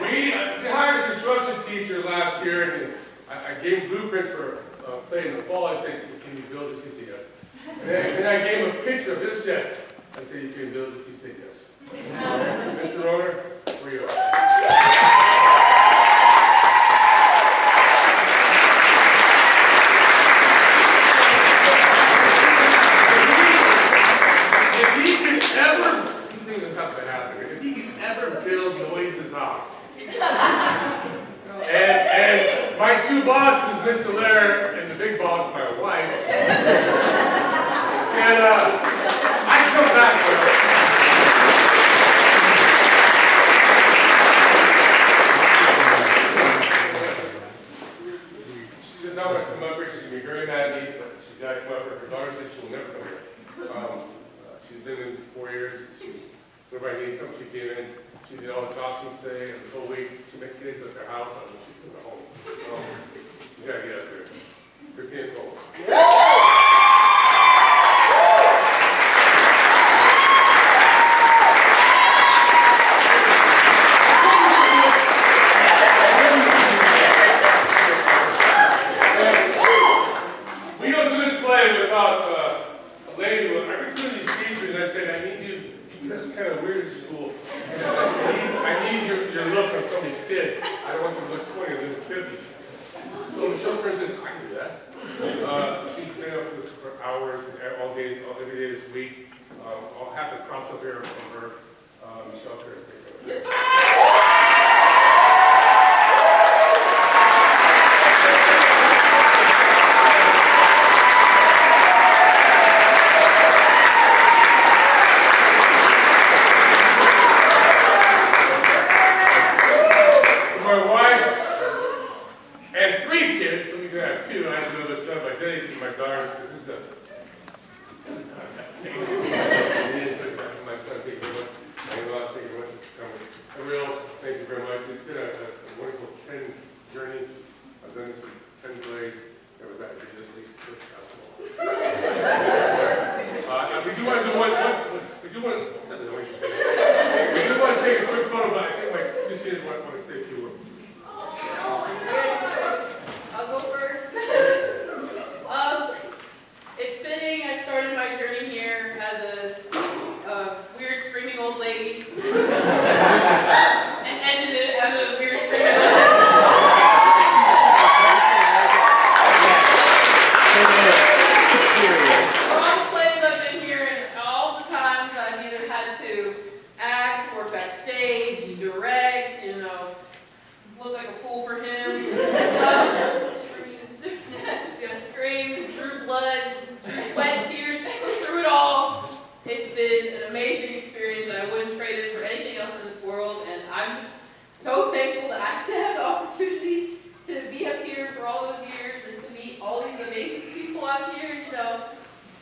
We hired a construction teacher last year, and I gave him blueprints for playing in the fall. I said, "Can you build this?" He said, "Yes." And then I gave him a picture of this set. I said, "You can build this?" He said, "Yes." Mr. Owner, where you are. And my two bosses, Mr. Lair and the big boss, my wife, said, I come back for her. She said, "No, I'm going to come up here. She's going to be very mad at me, but she's got to come up here. Her daughter said she'll never come here." She's been in 4 years. Everybody needs something. She came in. She did all the costumes today, and this whole week she met kids at their house, and she's in the home. You gotta get up there. Christina Cole. We don't do this play without a lady. I recruited these teachers, and I said, "I need you. That's kind of weird in school. I need your look on somebody's kid. I don't want them to look 20 or look 50. So Michelle Prince says, "I can do that." She's been up with us for hours, all day, every day this week. I'll have the props up here from her. Michelle Prince. My daughter, this is my son, thank you very much. Everybody else, thank you very much. It's been a wonderful 10 journey. I've done this with 10 plays. Never got to do this league church festival. We do want to do one. We do want to take a quick photo, but I think my two students want to say a few words. I'll go first. It's fitting I started my journey here as a weird screaming old lady and ended it as a weird screaming old lady. All the plays I've been here and all the times I've either had to act, work backstage, direct, look like a fool for him. Scream, drew blood, drew sweat, tears, through it all. It's been an amazing experience, and I wouldn't trade it for anything else in this world. And I'm just so thankful that I have the opportunity to be up here for all those years and to meet all these amazing people out here.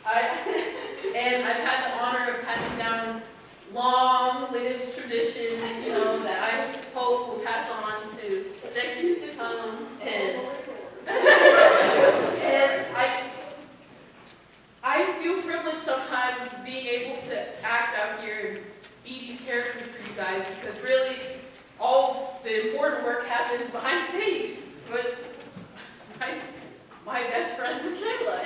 And I've had the honor of passing down long-lived traditions, that I hope will pass on to next years to come. And I feel privileged sometimes being able to act out here and be these characters for you guys, because really all the important work happens behind stage with my best friend Michaela,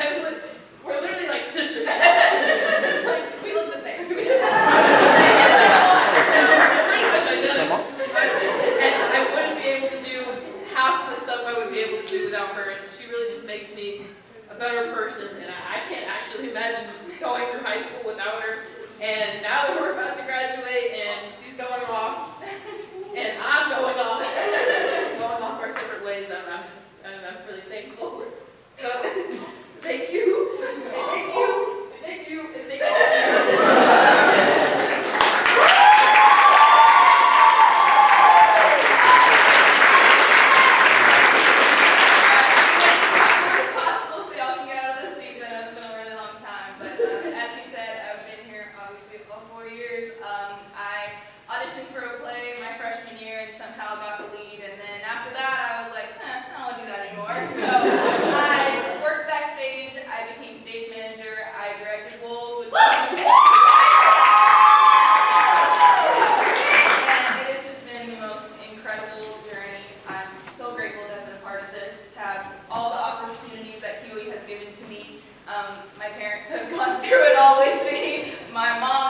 and we're literally like sisters. It's like we look the same. Pretty much identical. And I wouldn't be able to do half the stuff I would be able to do without her. And she really just makes me a better person. And I can't actually imagine going through high school without her. And now that we're about to graduate and she's going off and I'm going off our separate ways, I'm really thankful. So thank you, and thank you, and thank you, and thank you. My parents have gone through it all with me. My mom